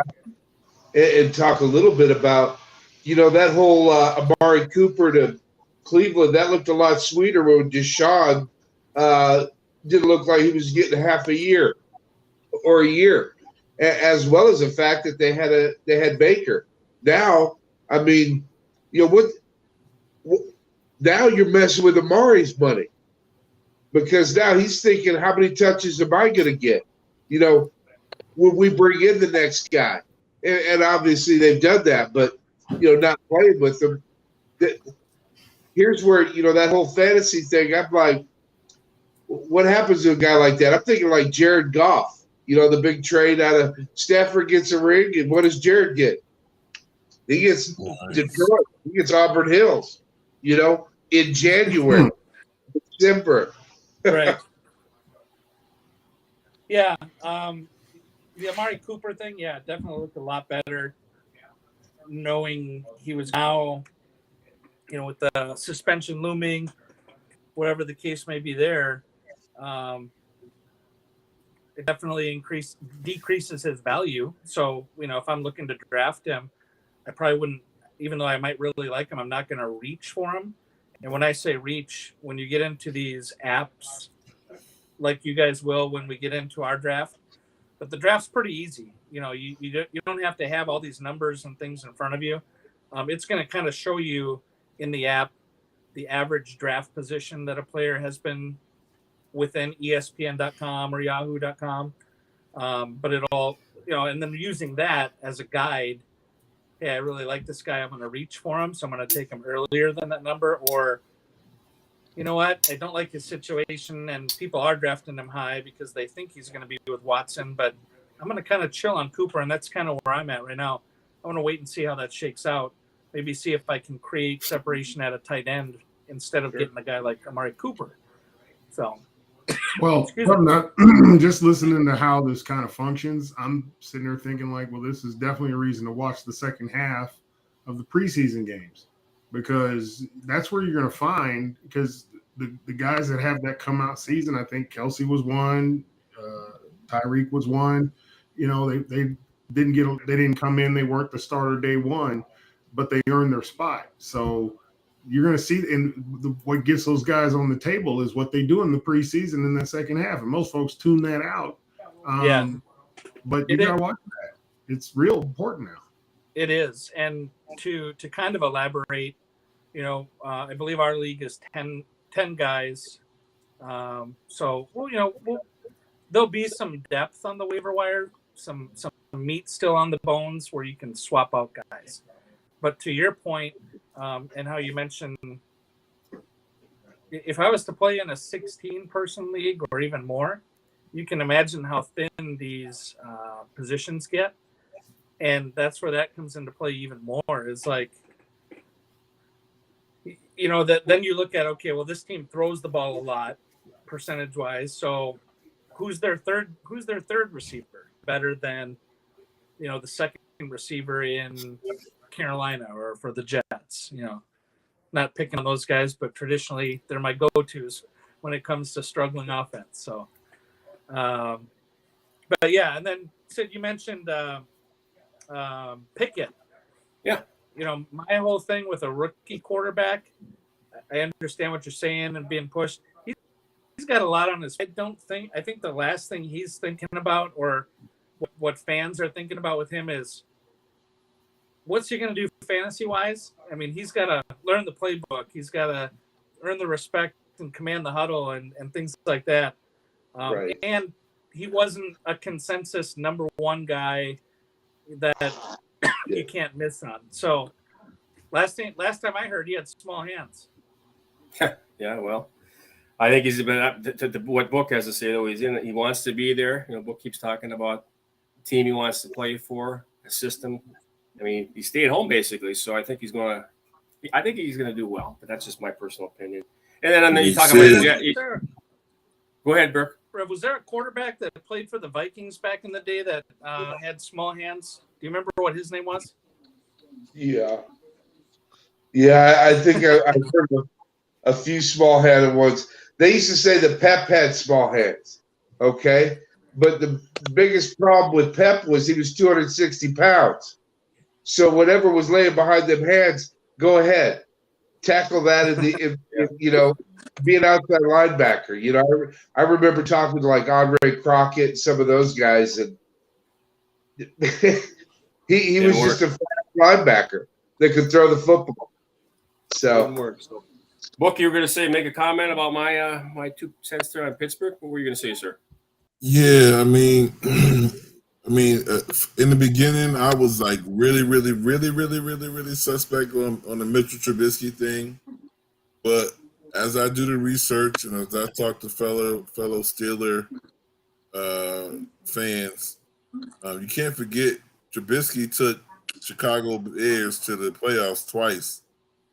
and talk a little bit about, that whole Amari Cooper to Cleveland. That looked a lot sweeter when Deshaun didn't look like he was getting half a year or a year, as well as the fact that they had Baker. Now, I mean, now you're messing with Amari's money, because now he's thinking, how many touches am I going to get? When we bring in the next guy, and obviously they've done that, but not playing with them. Here's where that whole fantasy thing. I'm like, what happens to a guy like that? I'm thinking like Jared Goff. The big trade out of Stafford gets a ring, and what does Jared get? He gets Detroit. He gets Auburn Hills, in January, December. Right. Yeah. The Amari Cooper thing, definitely looked a lot better knowing he was now, with the suspension looming, whatever the case may be there. It definitely decreases his value. So, if I'm looking to draft him, I probably wouldn't, even though I might really like him, I'm not going to reach for him. And when I say reach, when you get into these apps, like you guys will when we get into our draft, but the draft's pretty easy. You don't have to have all these numbers and things in front of you. It's going to kind of show you in the app the average draft position that a player has been within ESPN.com or Yahoo.com. But it'll, and then using that as a guide. Hey, I really like this guy. I'm going to reach for him, so I'm going to take him earlier than that number. Or, you know what? I don't like his situation, and people are drafting him high because they think he's going to be with Watson. But I'm going to kind of chill on Cooper, and that's kind of where I'm at right now. I want to wait and see how that shakes out. Maybe see if I can create separation at a tight end instead of getting a guy like Amari Cooper. So, well, just listening to how this kind of functions, I'm sitting there thinking like, well, this is definitely a reason to watch the second half of the preseason games, because that's where you're going to find, because the guys that have that come out season, I think Kelsey was one, Tyreek was one. They didn't come in, they weren't the starter day one, but they earned their spot. So you're going to see, and what gets those guys on the table is what they do in the preseason in the second half. And most folks tune that out. But you got to watch that. It's real important now. It is. And to kind of elaborate, I believe our league is 10 guys. So, there'll be some depth on the waiver wire, some meat still on the bones where you can swap out guys. But to your point, and how you mentioned if I was to play in a 16-person league or even more, you can imagine how thin these positions get. And that's where that comes into play even more. Is like, that then you look at, okay, well, this team throws the ball a lot percentage wise. So who's their third receiver better than, the second receiver in Carolina or for the Jets, not picking on those guys, but traditionally they're my go-tos when it comes to struggling offense. So, but yeah. And then Sid, you mentioned Pickett. Yeah. My whole thing with a rookie quarterback, I understand what you're saying and being pushed. He's got a lot on his. I think the last thing he's thinking about, or what fans are thinking about with him, is what's he going to do fantasy wise. I mean, he's got to learn the playbook. He's got to earn the respect and command the huddle and things like that. Right. And he wasn't a consensus number one guy that you can't miss on. So last time I heard, he had small hands. Yeah, well, I think he's been to what Book has to say though. He wants to be there. Book keeps talking about the team he wants to play for, a system. I mean, he stayed home basically, so I think he's going to do well. But that's just my personal opinion. And then you talk about go ahead, Burke. Was there a quarterback that played for the Vikings back in the day that had small hands? Do you remember what his name was? Yeah. I think I heard a few small-handed ones. They used to say that Pep had small hands, okay? But the biggest problem with Pep was he was 260 pounds. So whatever was laying behind them hands, go ahead. Tackle that be an outside linebacker. I remember talking to like Andre Crockett and some of those guys, and he was just a linebacker that could throw the football. So, Book, you were going to make a comment about my 2 cents there on Pittsburgh. What were you going to say, sir? Yeah, I mean, in the beginning, I was like really, really, really, really, really, really suspect on the Mitchell Trubisky thing. But as I do the research and as I talk to fellow Steeler fans, you can't forget Trubisky took Chicago Bears to the playoffs twice,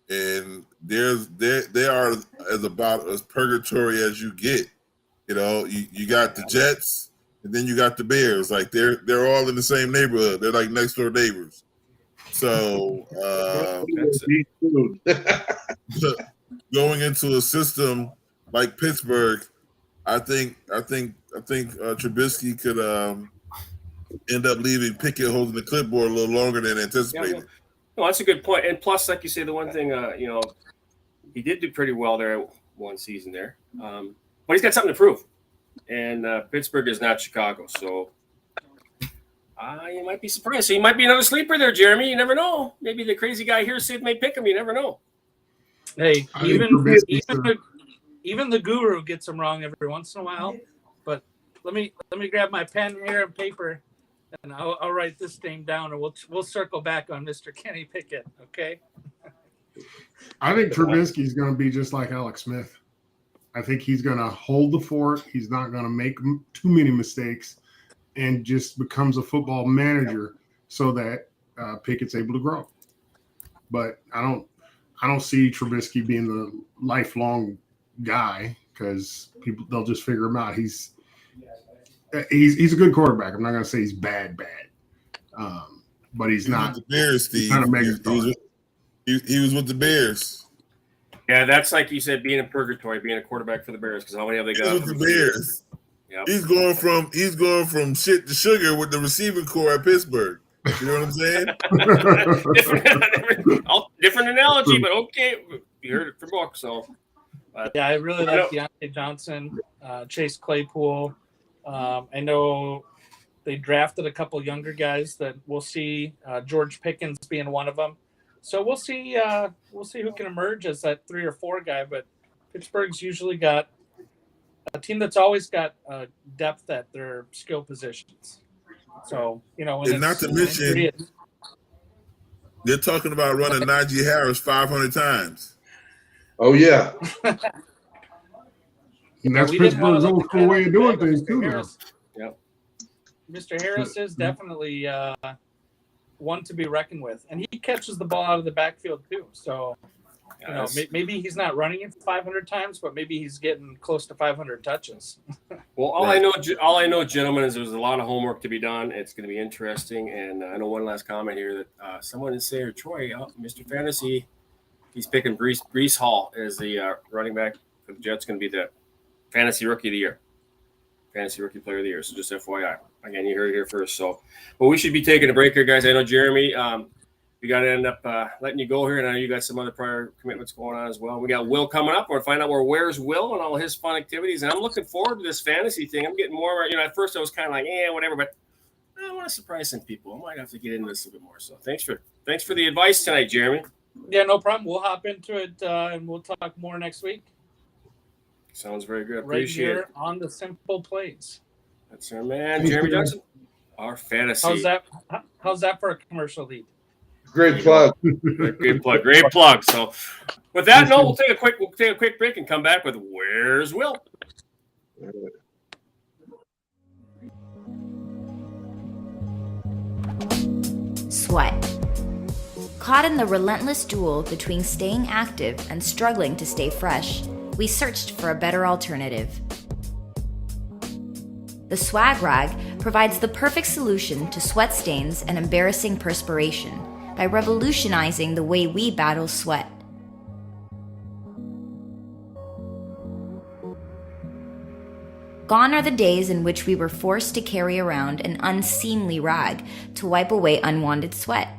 and they are about as purgatory as you get. You got the Jets. And then you got the Bears, like they're all in the same neighborhood. They're like next door neighbors. So going into a system like Pittsburgh, I think Trubisky could end up leaving Pickett holding the clipboard a little longer than anticipated. Yeah. No, that's a good point. And plus, like you say, the one thing he did do pretty well there one season there, but he's got something to prove. And Pittsburgh is not Chicago, so you might be surprised. So he might be another sleeper there, Jeremy. You never know. Maybe the crazy guy here, Sid, may pick him. You never know. Hey, even the guru gets them wrong every once in a while. But let me grab my pen here and paper, and I'll write this name down, and we'll circle back on Mr. Kenny Pickett. Okay. I think Trubisky's going to be just like Alex Smith. I think he's going to hold the fort. He's not going to make too many mistakes and just becomes a football manager so that Pickett's able to grow. But I don't see Trubisky being the lifelong guy because they'll just figure him out. He's a good quarterback. I'm not going to say he's bad, but he's not. The Bears, Steve. He was with the Bears. Yeah, that's like you said, being in purgatory, being a quarterback for the Bears. Because how many have they got? With the Bears. Yep. He's going from shit to sugar with the receiving core at Pittsburgh. You know what I'm saying? different analogy, but okay. You heard it from Book, so. Yeah, I really like Deontay Johnson, Chase Claypool. I know they drafted a couple younger guys that we'll see. George Pickens being one of them. So we'll see who can emerge as that 3 or 4 guy. But Pittsburgh's usually got a team that's always got depth at their skill positions. So and not to mention, They're talking about running Najee Harris 500 times. Oh, yeah. And that's we didn't want Pittsburgh's to let old the school cat way out of the doing bag. things Mr. too now. Harris, Yep. Mr. Harris is definitely one to be reckoned with, and he catches the ball out of the backfield too. So, you know, maybe he's not running it 500 times, but maybe he's getting close to 500 touches. Well, all I know, gentlemen, is there's a lot of homework to be done. It's going to be interesting. And I know one last comment here that someone is saying, Troy, Mr. Fantasy, he's picking Breece Hall as the running back for the Jets. Going to be the fantasy rookie of the year, fantasy rookie player of the year. So just FYI, again, you heard it here first. So, but we should be taking a break here, guys. I know Jeremy. We got to end up letting you go here, and I know you got some other prior commitments going on as well. We got Will coming up. We're going to find out where's Will and all his fun activities, and I'm looking forward to this fantasy thing. I'm getting more, at first I was kind of like, whatever, but I want to surprise some people. I might have to get into this a little bit more. So thanks for the advice tonight, Jeremy. Yeah, no problem. We'll hop into it, and we'll talk more next week. Sounds very good. Right Appreciate here it. on the Simple Playz. That's our man, Jeremy Johnson. Our fantasy. How's that for a commercial lead? Great plug. Great plug. So, with that note, we'll take a quick break and come back with Where's Will. Sweat. Caught in the relentless duel between staying active and struggling to stay fresh, we searched for a better alternative. The Swag Rag provides the perfect solution to sweat stains and embarrassing perspiration by revolutionizing the way we battle sweat. Gone are the days in which we were forced to carry around an unseemly rag to wipe away unwanted sweat.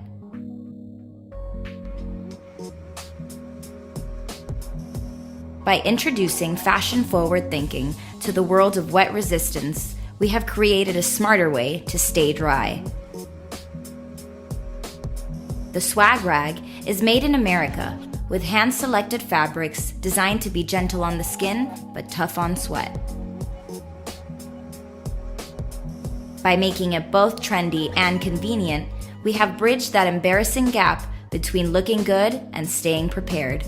By introducing fashion-forward thinking to the world of wet resistance, we have created a smarter way to stay dry. The Swag Rag is made in America with hand-selected fabrics designed to be gentle on the skin but tough on sweat. By making it both trendy and convenient, we have bridged that embarrassing gap between looking good and staying prepared.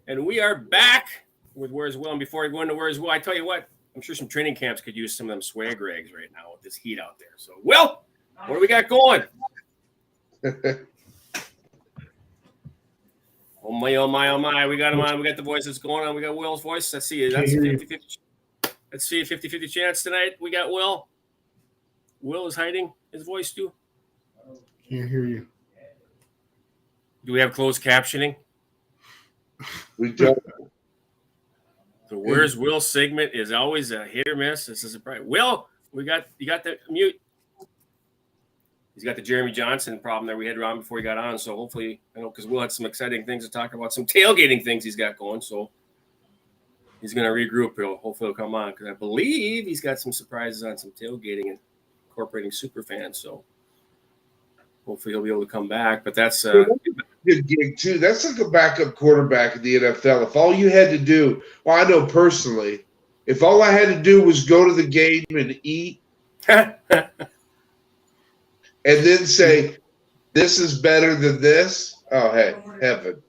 And we are back with Where's Will. And before I go into Where's Will, I tell you what, I'm sure some training camps could use some of them swag rags right now with this heat out there. So, Will, what do we got going? Oh my, oh my, oh my. We got him on. We got the voice that's going on. We got Will's voice. Let's see. That's a 50-50. Let's see a 50-50 chance tonight. We got Will. Will is hiding his voice too. Can't hear you. Do we have closed captioning? We don't. The Where's Will segment is always a hit or miss. This is a bright. Will, you got the mute. He's got the Jeremy Johnson problem that we had around before he got on. So hopefully, because Will had some exciting things to talk about, some tailgating things he's got going. So he's going to regroup. Hopefully he'll come on because I believe he's got some surprises on some tailgating and incorporating super fans. So hopefully he'll be able to come back. But that's good gig too. That's like a backup quarterback in the NFL. If all you had to do, well, I know personally, if all I had to do was go to the game and eat, and then say, "This is better than this." Oh, hey, heaven!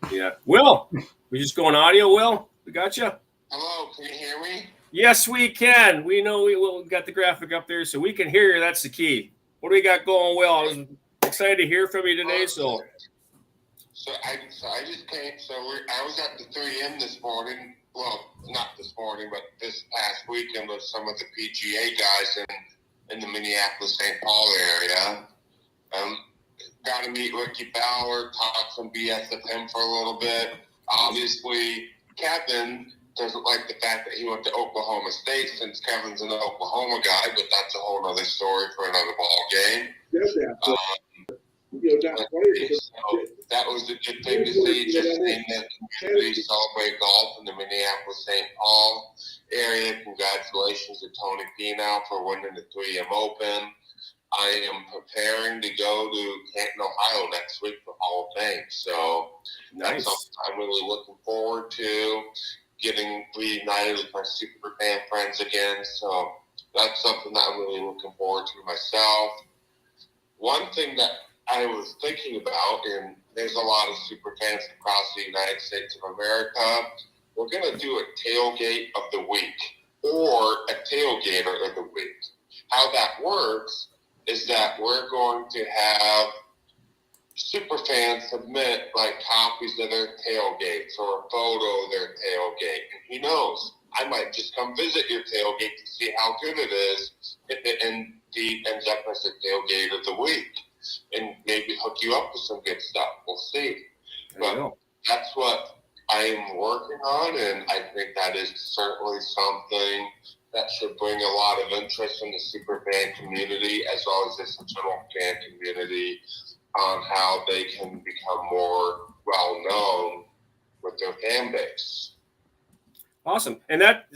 Yeah, Will, we just going audio. Will, we got you. Hello, can you hear me? Yes, we can. We know we got the graphic up there, so we can hear you. That's the key. What do we got going, Will? I was excited to hear from you today. So I just came. I was at the 3M this morning. Well, not this morning, but this past weekend with some of the PGA guys in the Minneapolis-St. Paul area. Got to meet Ricky Bauer, talk some BS with him for a little bit. Obviously, Kevin doesn't like the fact that he went to Oklahoma State since Kevin's an Oklahoma guy, but that's a whole other story for another ball game. So that was a good thing to see, just seeing that community celebrate golf in the Minneapolis-St. Paul area. Congratulations to Tony Finau for winning the 3M Open. I am preparing to go to Canton, Ohio next week for Hall of Fame. So that's something I'm really looking forward to, getting reunited with my super fan friends again. So that's something that I'm really looking forward to myself. One thing that I was thinking about, and there's a lot of super fans across the United States of America, we're going to do a tailgate of the week or a tailgater of the week. How that works is that we're going to have super fans submit like copies of their tailgates or a photo of their tailgate. And who knows, I might just come visit your tailgate to see how good it is if it indeed ends up as a tailgate of the week, and maybe hook you up with some good stuff. We'll see. But that's what I am working on, and I think that is certainly something that should bring a lot of interest in the super fan community as well as the general fan community on how they can become more well known with their fan base. Awesome. And that's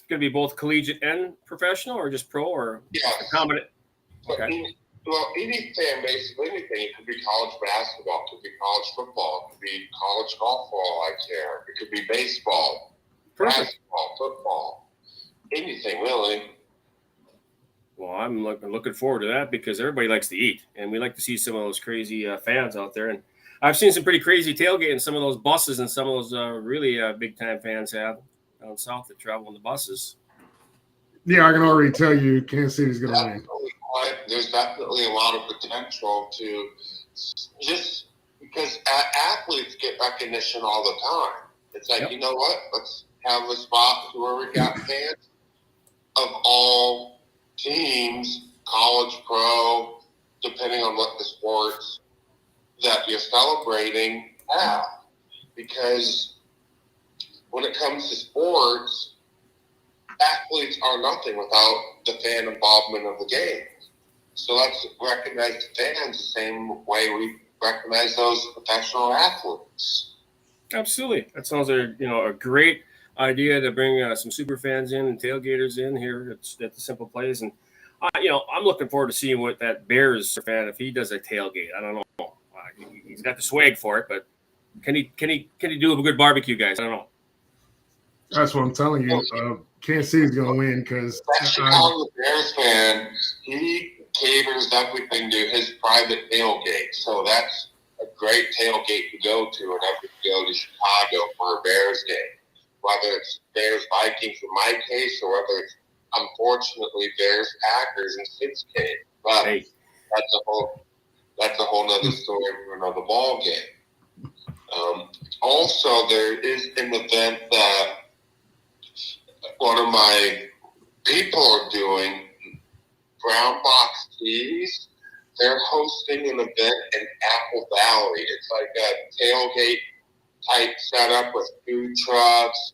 going to be both collegiate and professional, or just pro, or combination? Okay. Well, any fan base of anything. It could be college basketball, it could be college football, it could be college golf for all I care. It could be baseball, basketball, football, anything really. Well, I'm looking forward to that because everybody likes to eat, and we like to see some of those crazy fans out there. And I've seen some pretty crazy tailgating, some of those buses, and some of those really big-time fans have down south that travel in the buses. Yeah, I can already tell you Kansas City's going to win. There's definitely a lot of potential to, just because athletes get recognition all the time. It's like, you know what? Let's have a spot where we got fans of all teams, college, pro, depending on what the sports that you're celebrating have. Because when it comes to sports, athletes are nothing without the fan involvement of the game. So let's recognize fans the same way we recognize those professional athletes. Absolutely. That sounds like a great idea to bring some super fans in and tailgaters in here at the Simple Playz. And I'm looking forward to seeing what that Bears fan, if he does a tailgate. I don't know. He's got the swag for it, but can he do a good barbecue, guys? I don't know. That's what I'm telling you. Kansas City's going to win because that Chicago Bears fan, he caters everything to his private tailgate. So that's a great tailgate to go to whenever you go to Chicago for a Bears game. Whether it's Bears Vikings in my case, or whether it's unfortunately Bears Packers in Sid's case. But that's a whole nother story for another ball game. Also, there is an event that one of my people are doing, Brown Box Tees. They're hosting an event in Apple Valley. It's like a tailgate type setup with food trucks,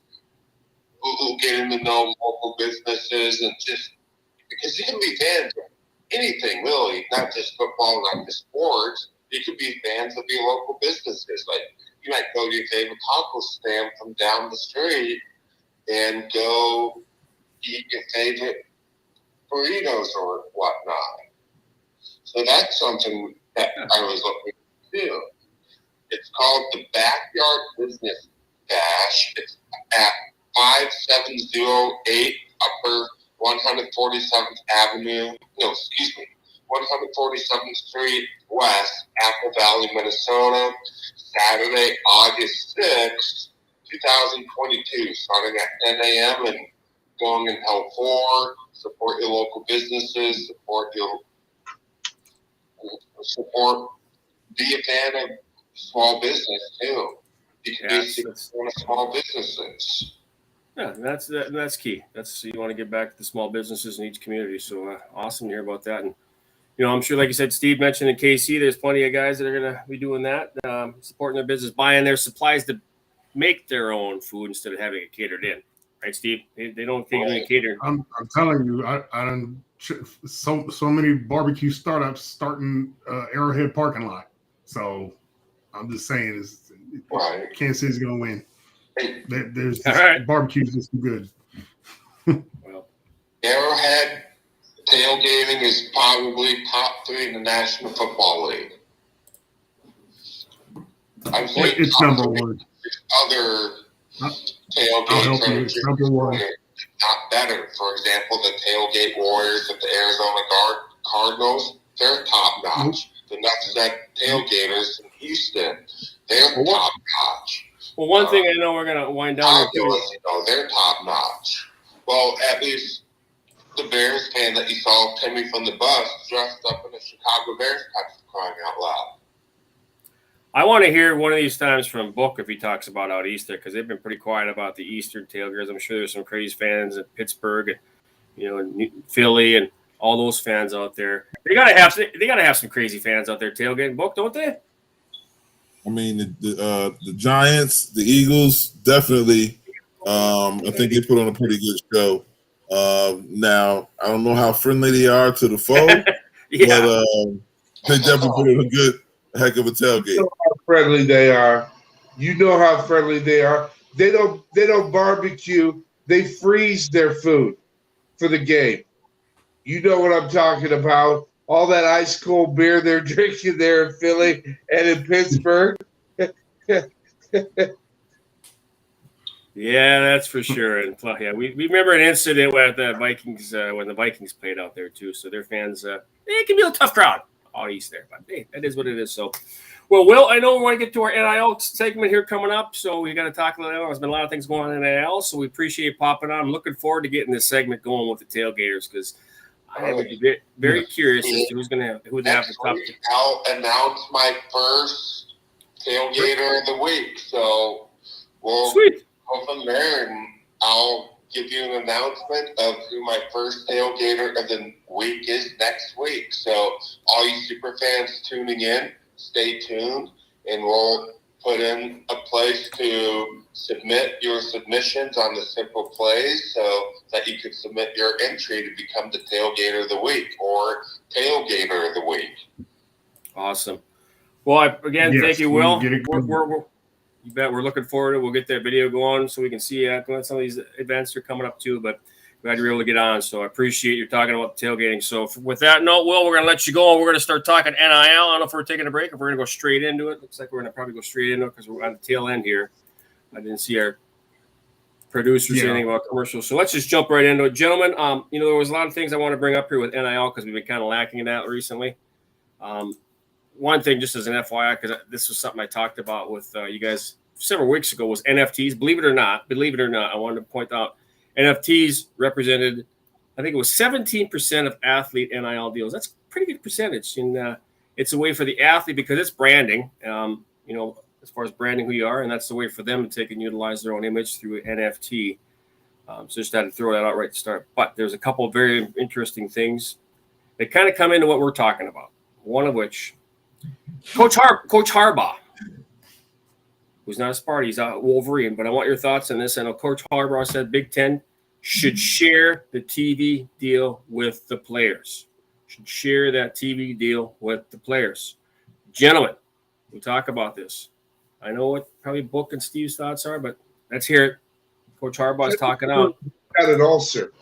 who getting to know local businesses, and just because you can be fans of anything really, not just football, not just sports. You could be fans of your local businesses. Like you might go to your favorite taco stand from down the street and go eat your favorite burritos or whatnot. So that's something that I was looking to do. It's called the Backyard Business Bash. It's at 5708 Upper 147th Avenue. No, excuse me. 147th Street West, Apple Valley, Minnesota. Saturday, August 6th, 2022, starting at 10 a.m. and going until 4. Support your local businesses. Be a fan of small business too. You can be one of small businesses. Yeah, that's key. You want to get back to the small businesses in each community. So awesome to hear about that. And I'm sure, like you said, Steve mentioned in KC, there's plenty of guys that are going to be doing that, supporting their business, buying their supplies to make their own food instead of having it catered in. Right, Steve? They don't think they're catered. I'm telling you, I done so many barbecue startups starting Arrowhead parking lot. So I'm just saying, Kansas City's going to win. There's barbecue's just too good. Well, Arrowhead tailgating is probably top 3 in the National Football League. I'm saying It's number one. other I'll tailgates help you. It's number one. not better. For example, the tailgate Warriors at the Arizona Cardinals, they're top notch. The Nutsack tailgaters in Houston, they're top notch. Well, one thing I know we're going to wind down here too. They're top notch. Well, at least the Bears fan that you saw, Timmy from the bus, dressed up in a Chicago Bears cap, crying out loud. I want to hear one of these times from Book if he talks about out east there, because they've been pretty quiet about the Eastern tailgaters. I'm sure there's some crazy fans in Pittsburgh and and Philly and all those fans out there. They gotta have some crazy fans out there tailgating, Book, don't they? I mean, the Giants, the Eagles, definitely. I think they put on a pretty good show. Now, I don't know how friendly they are to the foe, Yeah. but they definitely put on a good heck of a tailgate. You know how friendly they are. You know how friendly they are. They don't barbecue. They freeze their food for the game. You know what I'm talking about. All that ice cold beer they're drinking there in Philly and in Pittsburgh. Yeah, that's for sure. And yeah, we remember an incident with the Vikings when the Vikings played out there too. So their fans, it can be a tough crowd all east there, but hey, that is what it is. So, well, Will, I know we want to get to our NIL segment here coming up, so we got to talk a little. There's been a lot of things going on in NIL, so we appreciate you popping on. I'm looking forward to getting this segment going with the tailgaters because I would be very curious as to who they have the top. I'll announce my first tailgater of the week, so we'll go from there, and I'll give you an announcement of who my first tailgater of the week is next week. So all you super fans tuning in, stay tuned, and we'll put in a place to submit your submissions on the simple Playz so that you can submit your entry to become the tailgater of the week or tailgater of the week. Awesome. Well, thank you, Will. You bet. We're looking forward to it. We'll get that video going so we can see some of these events are coming up too, but glad you're able to get on. So I appreciate you talking about tailgating. So with that note, Will, we're going to let you go and we're going to start talking NIL. I don't know if we're taking a break, if we're going to go straight into it. Looks like we're going to probably go straight into it because we're on the tail end here. I didn't see our producers say anything about commercials. So let's just jump right into it. Gentlemen, there was a lot of things I want to bring up here with NIL because we've been kind of lacking in that recently. One thing, just as an FYI, because this was something I talked about with you guys several weeks ago, was NFTs. Believe it or not, I wanted to point out NFTs represented, I think it was 17% of athlete NIL deals. That's a pretty good percentage. And it's a way for the athlete because it's branding, as far as branding who you are, and that's the way for them to take and utilize their own image through NFT. So just had to throw that out right to start. But there's a couple of very interesting things that kind of come into what we're talking about. One of which, Coach Harbaugh, who's not a Sparty, he's a Wolverine, but I want your thoughts on this. I know Coach Harbaugh said Big Ten should share the TV deal with the players. Should share that TV deal with the players. Gentlemen, we'll talk about this. I know what probably Book and Steve's thoughts are, but let's hear it. Coach Harbaugh's talking out. Got it all, sir.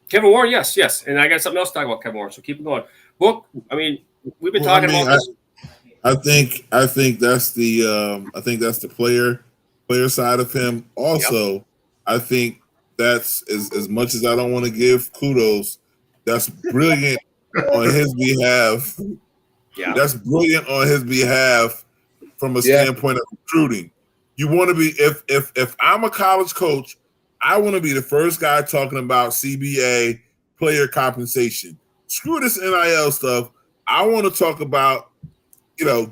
Kevin Warren, yes. And I got something else to talk about Kevin Warren, so keep it going. Book, I mean, we've been talking about this. I think that's the player side of him. Also, I think that's as much as I don't want to give kudos, that's brilliant on his behalf. Yeah. That's brilliant on his behalf from a standpoint of recruiting. You want to be if I'm a college coach, I want to be the first guy talking about CBA player compensation. Screw this NIL stuff. I want to talk about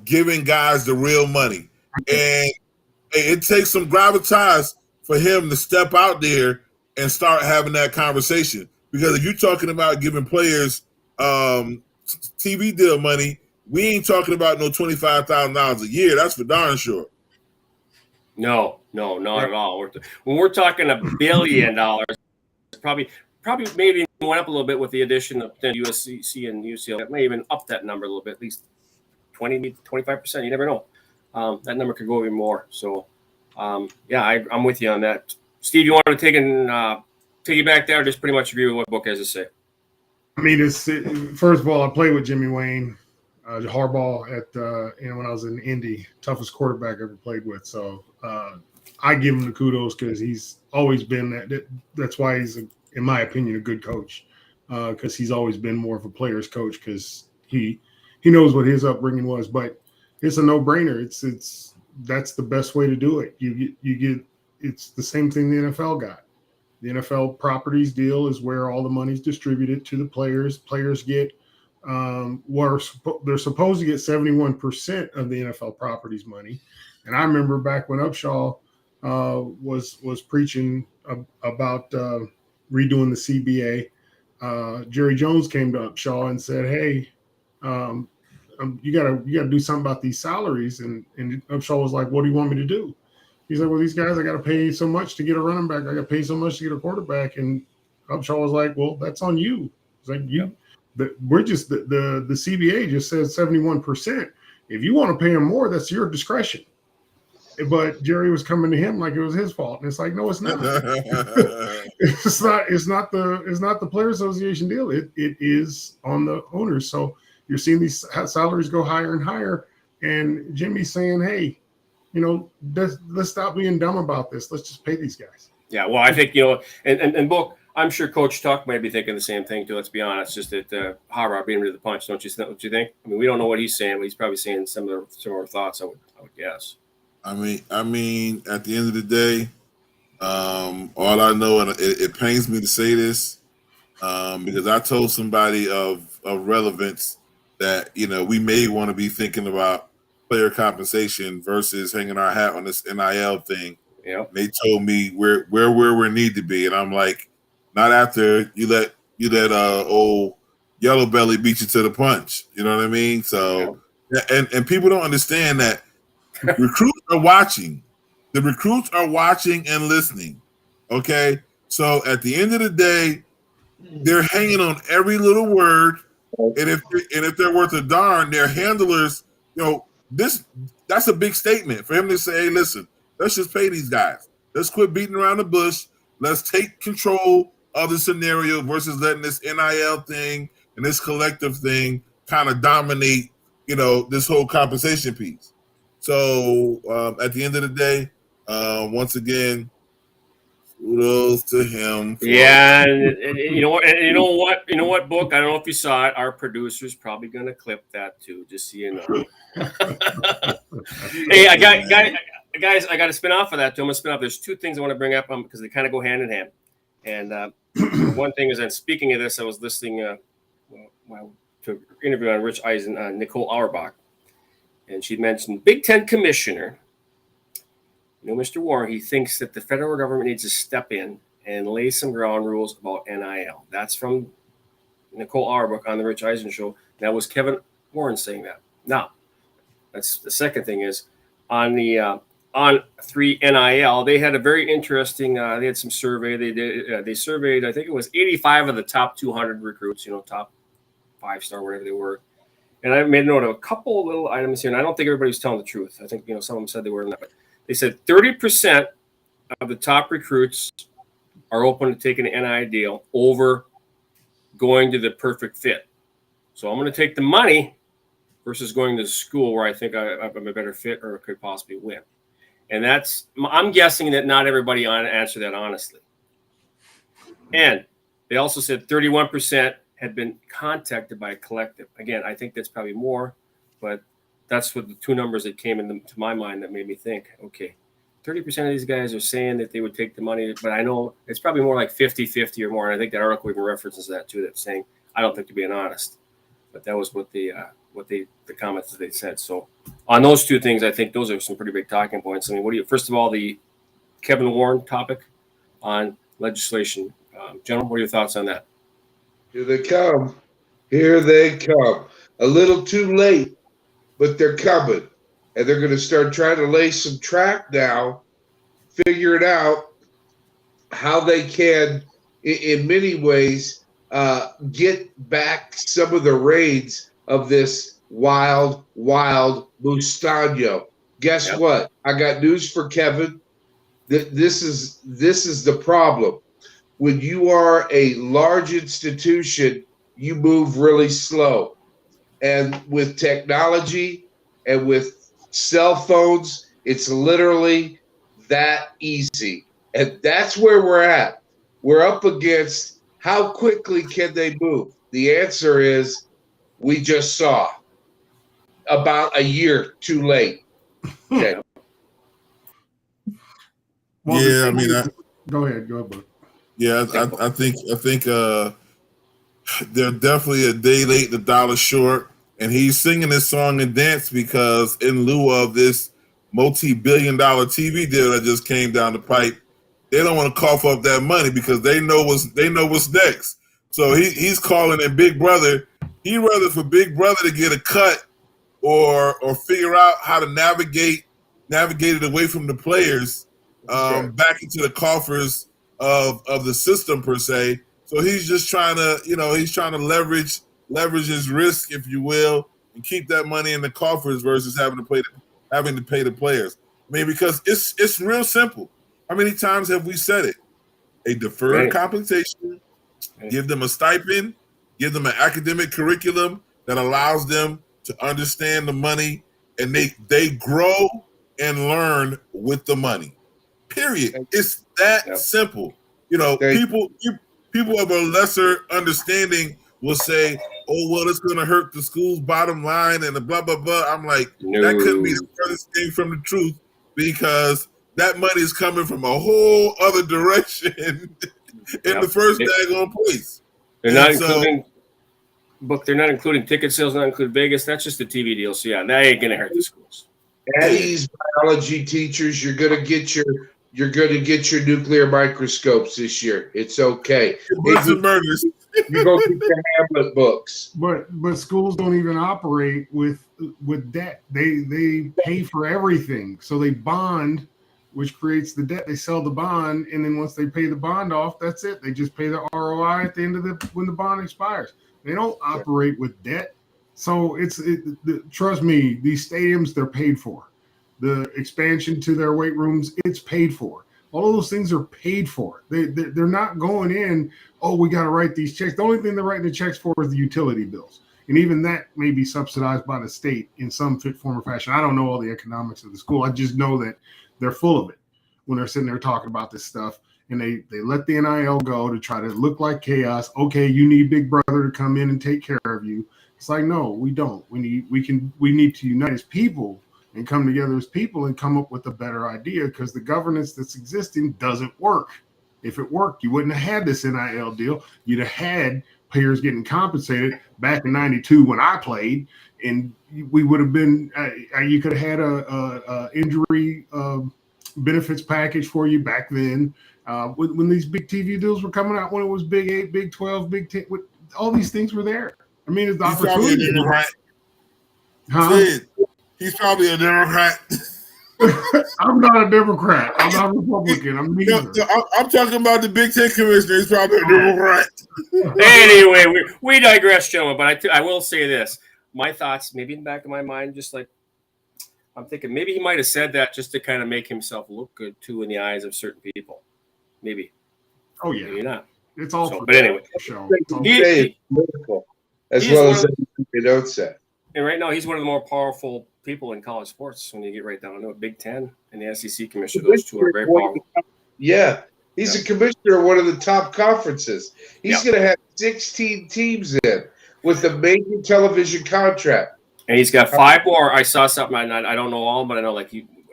giving guys the real money. And it takes some gravitas for him to step out there and start having that conversation. Because if you're talking about giving players TV deal money, we ain't talking about no $25,000 a year. That's for darn sure. No, not at all. When we're talking $1 billion, probably maybe went up a little bit with the addition of USC and UCLA. It may even up that number a little bit, at least 20 to 25%. You never know. That number could go even more. So, I'm with you on that. Steve, you want to take and piggyback there, or just pretty much agree with what Book has to say? I mean, first of all, I played with Jimmy Wayne, Harbaugh when I was in Indy, toughest quarterback I ever played with. So I give him the kudos because he's always been that. That's why he's, in my opinion, a good coach, because he's always been more of a player's coach because he knows what his upbringing was. But it's a no-brainer. That's the best way to do it. You get it's the same thing the NFL got. The NFL properties deal is where all the money's distributed to the players. Players get they're supposed to get 71% of the NFL properties money. And I remember back when Upshaw was preaching about redoing the CBA. Jerry Jones came to Upshaw and said, "Hey, you gotta do something about these salaries." And Upshaw was like, "What do you want me to do?" He's like, "Well, these guys, I got to pay so much to get a running back. I got to pay so much to get a quarterback." And Upshaw was like, "Well, that's on you." It's like we're just the CBA just says 71%. If you want to pay him more, that's your discretion. But Jerry was coming to him like it was his fault, and it's like, no, it's not. It's not the Player Association deal. It is on the owners. So you're seeing these salaries go higher and higher, and Jimmy's saying, "Hey, let's stop being dumb about this. Let's just pay these guys." Yeah, well, I think, and Book, I'm sure Coach Tuck might be thinking the same thing too. Let's be honest, just that Harbaugh being rid of the punch. Don't you think? I mean, we don't know what he's saying, but he's probably saying similar thoughts. I would guess. I mean, at the end of the day, all I know, and it pains me to say this, because I told somebody of relevance that we may want to be thinking about player compensation versus hanging our hat on this NIL thing. Yeah, they told me where we need to be, and I'm like, not after you let old Yellow Belly beat you to the punch. You know what I mean? So, and people don't understand that recruits are watching. The recruits are watching and listening. Okay, so at the end of the day, they're hanging on every little word, and if they're worth a darn, their handlers, that's a big statement for him to say, "Hey, listen, let's just pay these guys. Let's quit beating around the bush. Let's take control of the scenario versus letting this NIL thing and this collective thing kind of dominate, this whole compensation piece." So at the end of the day, once again, kudos to him. Yeah, and you know what, Book? I don't know if you saw it. Our producer's probably going to clip that too, just so you know. Hey, guys, I got to spin off of that. I'm going to spin off. There's two things I want to bring up because they kind of go hand in hand. And one thing is that, speaking of this, I was listening to an interview on Rich Eisen on Nicole Auerbach, and she mentioned Big Ten commissioner. Mr. Warren, he thinks that the federal government needs to step in and lay some ground rules about NIL. That's from Nicole Auerbach on the Rich Eisen show. That was Kevin Warren saying that. Now, that's the second thing is on the on 3 NIL, they had a very interesting. They had some survey. They surveyed, I think it was 85 of the top 200 recruits. Top 5-star, whatever they were. And I made a note of a couple little items here, and I don't think everybody was telling the truth. I think some of them said they were not, but they said 30% of the top recruits are open to taking an NIL deal over going to the perfect fit. So I'm going to take the money versus going to school where I think I'm a better fit or could possibly win. And I'm guessing that not everybody answered that honestly. And they also said 31% had been contacted by a collective. Again, I think that's probably more, but that's what the two numbers that came into my mind that made me think, okay, 30% of these guys are saying that they would take the money, but I know it's probably more like 50-50 or more. And I think that article even references that too, that's saying, I don't think they're being honest. But that was what the comments that they said. So on those two things, I think those are some pretty big talking points. I mean, first of all, the Kevin Warren topic on legislation. Gentlemen, what are your thoughts on that? Here they come. Here they come. A little too late, but they're coming. And they're going to start trying to lay some track now, figuring out how they can, in many ways, get back some of the reins of this wild Mustano. Guess what? I got news for Kevin. This is the problem. When you are a large institution you move really slow. And with technology and with cell phones, it's literally that easy. And that's where we're at. We're up against how quickly can they move? The answer is we just saw about a year too late. Okay. Well, Yeah, I mean, go ahead, bud. yeah, I think they're definitely a day late, the dollar short. And he's singing this song and dance because in lieu of this multi-billion-dollar TV deal that just came down the pipe, they don't want to cough up that money because they know what's next. So he's calling it Big Brother. He'd rather for Big Brother to get a cut or figure out how to navigate it away from the players back into the coffers of the system per se. So he's just trying to leverage his risk, if you will, and keep that money in the coffers versus having to pay the players. I mean, because it's real simple. How many times have we said it? A deferred compensation, give them a stipend, give them an academic curriculum that allows them to understand the money, and they grow and learn with the money. Period. It's that simple. You know, people of a lesser understanding will say, "Oh, well, it's going to hurt the school's bottom line," and the blah blah blah. I'm like, that couldn't be the furthest thing from the truth because that money is coming from a whole other direction in the first daggone place. They're not including. But they're not including ticket sales, not including Vegas. That's just the TV deal. So yeah, that ain't gonna hurt the schools. Eddie's biology teachers, you're gonna get your nuclear microscopes this year. It's okay. You're gonna get the Hamlet books. But schools don't even operate with debt. They pay for everything. So they bond, which creates the debt. They sell the bond, and then once they pay the bond off, that's it. They just pay the ROI at the end of when the bond expires. They don't operate with debt. So trust me, these stadiums, they're paid for. The expansion to their weight rooms, it's paid for. All of those things are paid for. They're not going in, oh, we got to write these checks. The only thing they're writing the checks for is the utility bills. And even that may be subsidized by the state in some fit, form, or fashion. I don't know all the economics of the school. I just know that they're full of it when they're sitting there talking about this stuff. And they let the NIL go to try to look like chaos. Okay, you need Big Brother to come in and take care of you. It's like, no, we don't. We need to unite as people and come together as people and come up with a better idea because the governance that's existing doesn't work. If it worked, you wouldn't have had this NIL deal. You'd have had players getting compensated back in '92 when I played, and we would have been. You could have had a injury benefits package for you back then. When these big TV deals were coming out, when it was Big 8, Big 12, Big 10, all these things were there. I mean, it's the opportunity. He's probably a Democrat. I'm not a Democrat. I'm not a Republican. I'm neither. I'm talking about the Big Ten commissioner. He's probably a Democrat. Anyway, we digress, gentlemen. But I will say this. My thoughts, maybe in the back of my mind, just like I'm thinking maybe he might have said that just to kind of make himself look good, too, in the eyes of certain people. Maybe. Oh, yeah. Maybe not. It's all but anyway. He political, as well as they don't say. And right now, he's one of the more powerful people in college sports when you get right down to it. Big Ten and the SEC commissioner, those two are very powerful. Yeah. He's a commissioner of one of the top conferences. He's going to have 16 teams in with a major television contract. And he's got 5 more. I saw something. I don't know all, but I know a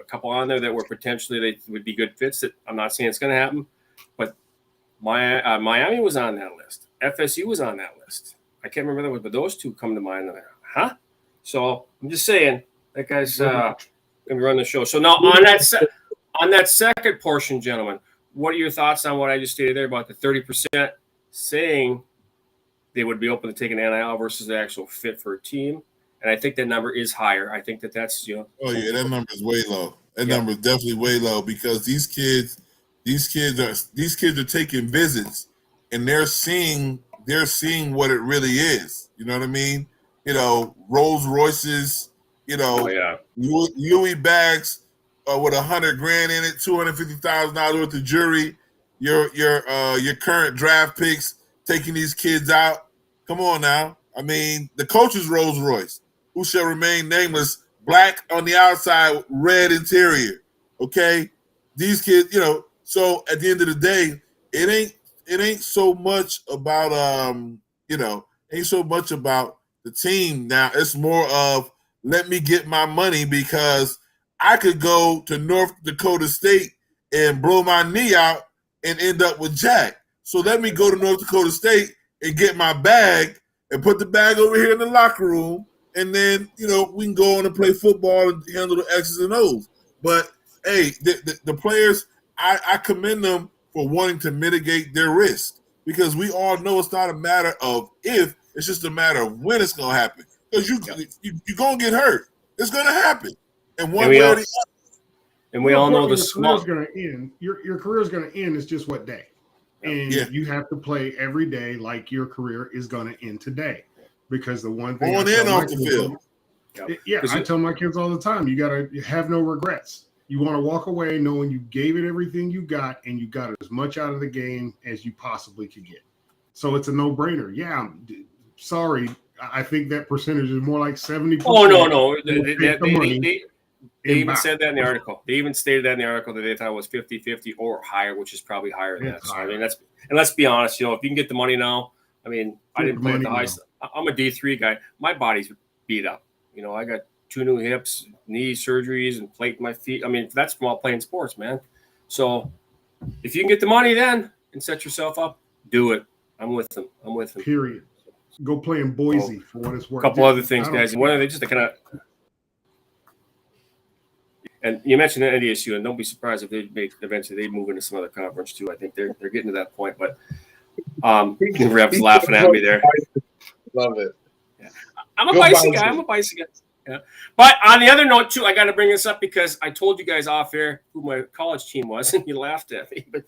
couple on there that were potentially they would be good fits. That I'm not saying it's going to happen, but Miami was on that list. FSU was on that list. I can't remember that, but those two come to mind. Huh? So I'm just saying that guy's going to run the show. So now on that second portion, gentlemen, what are your thoughts on what I just stated there about the 30% saying they would be open to taking NIL versus the actual fit for a team? And I think that number is higher. I think that's Oh yeah, that number is way low. That number is definitely way low because these kids are taking visits and they're seeing what it really is. You know what I mean? You know, Rolls Royces. You know, Louis bags with $100,000 in it, $250,000 worth of jewelry. Your current draft picks taking these kids out Come on now. I mean, the coach is Rolls Royce, who shall remain nameless, black on the outside, red interior. Okay? These kids, so at the end of the day, it ain't so much about ain't so much about the team now. It's more of let me get my money because I could go to North Dakota State and blow my knee out and end up with Jack. So let me go to North Dakota State and get my bag and put the bag over here in the locker room, and then we can go on and play football and handle the X's and O's. But hey, the players, I commend them for wanting to mitigate their risk, because we all know it's not a matter of if, it's just a matter of when it's going to happen. Because you're going to get hurt. It's going to happen. And one way or the other. And we all know the career's going to end. Your career's going to end. It's just what day. And you have to play every day like your career is going to end today. Because the one thing on and off the field. I tell my kids all the time, you got to have no regrets. You want to walk away knowing you gave it everything you got, and you got as much out of the game as you possibly could get. So it's a no-brainer. Yeah, I'm sorry. I think that percentage is more like 70%. Oh, no. They even said that in the article. They even stated that in the article that they thought it was 50-50 or higher, which is probably higher than that. So, I mean, let's be honest. If you can get the money now, I mean, I didn't play at the high school. I'm a D3 guy. My body's beat up. I got 2 new hips, knee surgeries, and plate in my feet. I mean, that's from all playing sports, man. So if you can get the money then and set yourself up, do it. I'm with them. Period. Go play in Boise for what it's worth. A couple other things, guys. One of they just kind of. And you mentioned the NDSU, and don't be surprised if eventually they move into some other conference too. I think they're getting to that point. But Rep's laughing at me there. Love it. Yeah. I'm a Bison guy. Yeah. But on the other note too, I got to bring this up because I told you guys off air who my college team was, and you laughed at me. But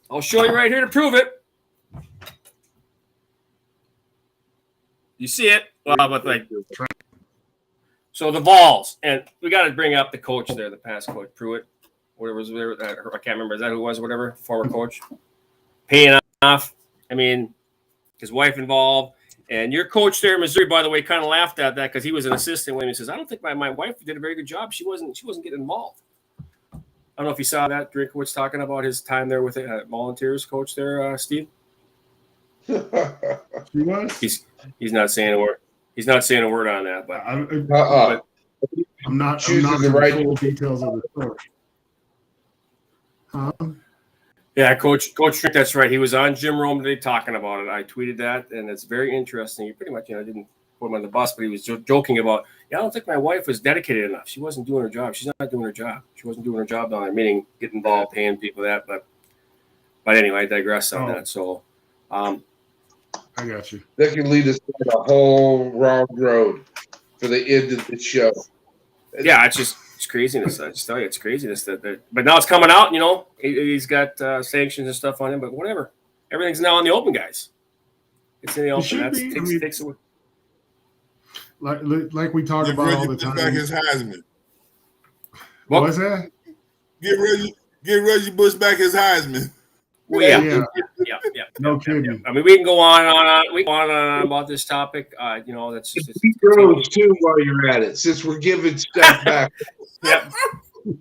I'll show you right here to prove it. You see it? Well, but so the Vols, and we got to bring up the coach there, the past coach, Pruitt, whatever was there. I can't remember. Is that who it was? Whatever, former coach. Paying off. I mean, his wife involved. And your coach there in Missouri, by the way, kind of laughed at that because he was an assistant when he says, "I don't think my wife did a very good job. She wasn't getting involved." I don't know if you saw that. Drinkowitz talking about his time there with volunteers coach there, Steve. He was. He's not saying a word. He's not saying a word on that. But I'm not choosing the right full details of the story. Yeah, Coach Drink, that's right. He was on Jim Rome today talking about it. I tweeted that, and it's very interesting. He pretty much, didn't put him on the bus, but he was joking about, I don't think my wife was dedicated enough. She wasn't doing her job. She's not doing her job. She wasn't doing her job down there, meaning getting involved, paying people that. But anyway, I digress on that. So, I got you. That can lead us down a whole wrong road for the end of the show. Yeah, it's craziness. I just tell you, it's craziness but now it's coming out. He's got sanctions and stuff on him. But whatever, everything's now in the open, guys. It's in the open. That takes away. Like we talk about all the time. Back his Heisman. What was that? Get Reggie Bush back his Heisman. Well, yeah. No kidding. I mean, we can go on and on. We can go on and on about this topic. That's just Rose too while you're at it, since we're giving stuff back. Yep.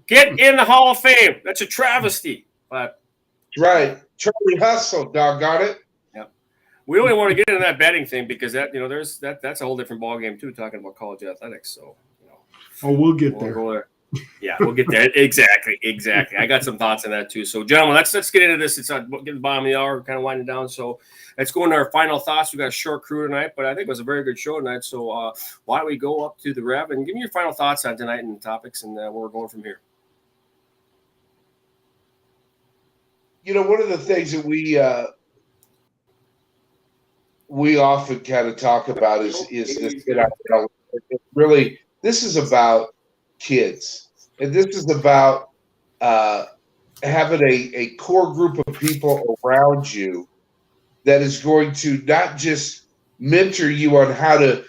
Get in the Hall of Fame. That's a travesty. But right, Charlie Hustle, doggone it. Yeah. We don't even want to get into that betting thing because that's a whole different ballgame too. Talking about college athletics, so we'll get there. Go there. Yeah, we'll get there. Exactly. I got some thoughts on that too. So, gentlemen, let's get into this. It's getting the bottom of the hour, kind of winding down. So, let's go into our final thoughts. We got a short crew tonight, but I think it was a very good show tonight. So, why don't we go up to the Rev and give me your final thoughts on tonight and the topics and where we're going from here. One of the things that we often kind of talk about is this. Really, this is about kids, and this is about having a core group of people around you that is going to not just mentor you on how to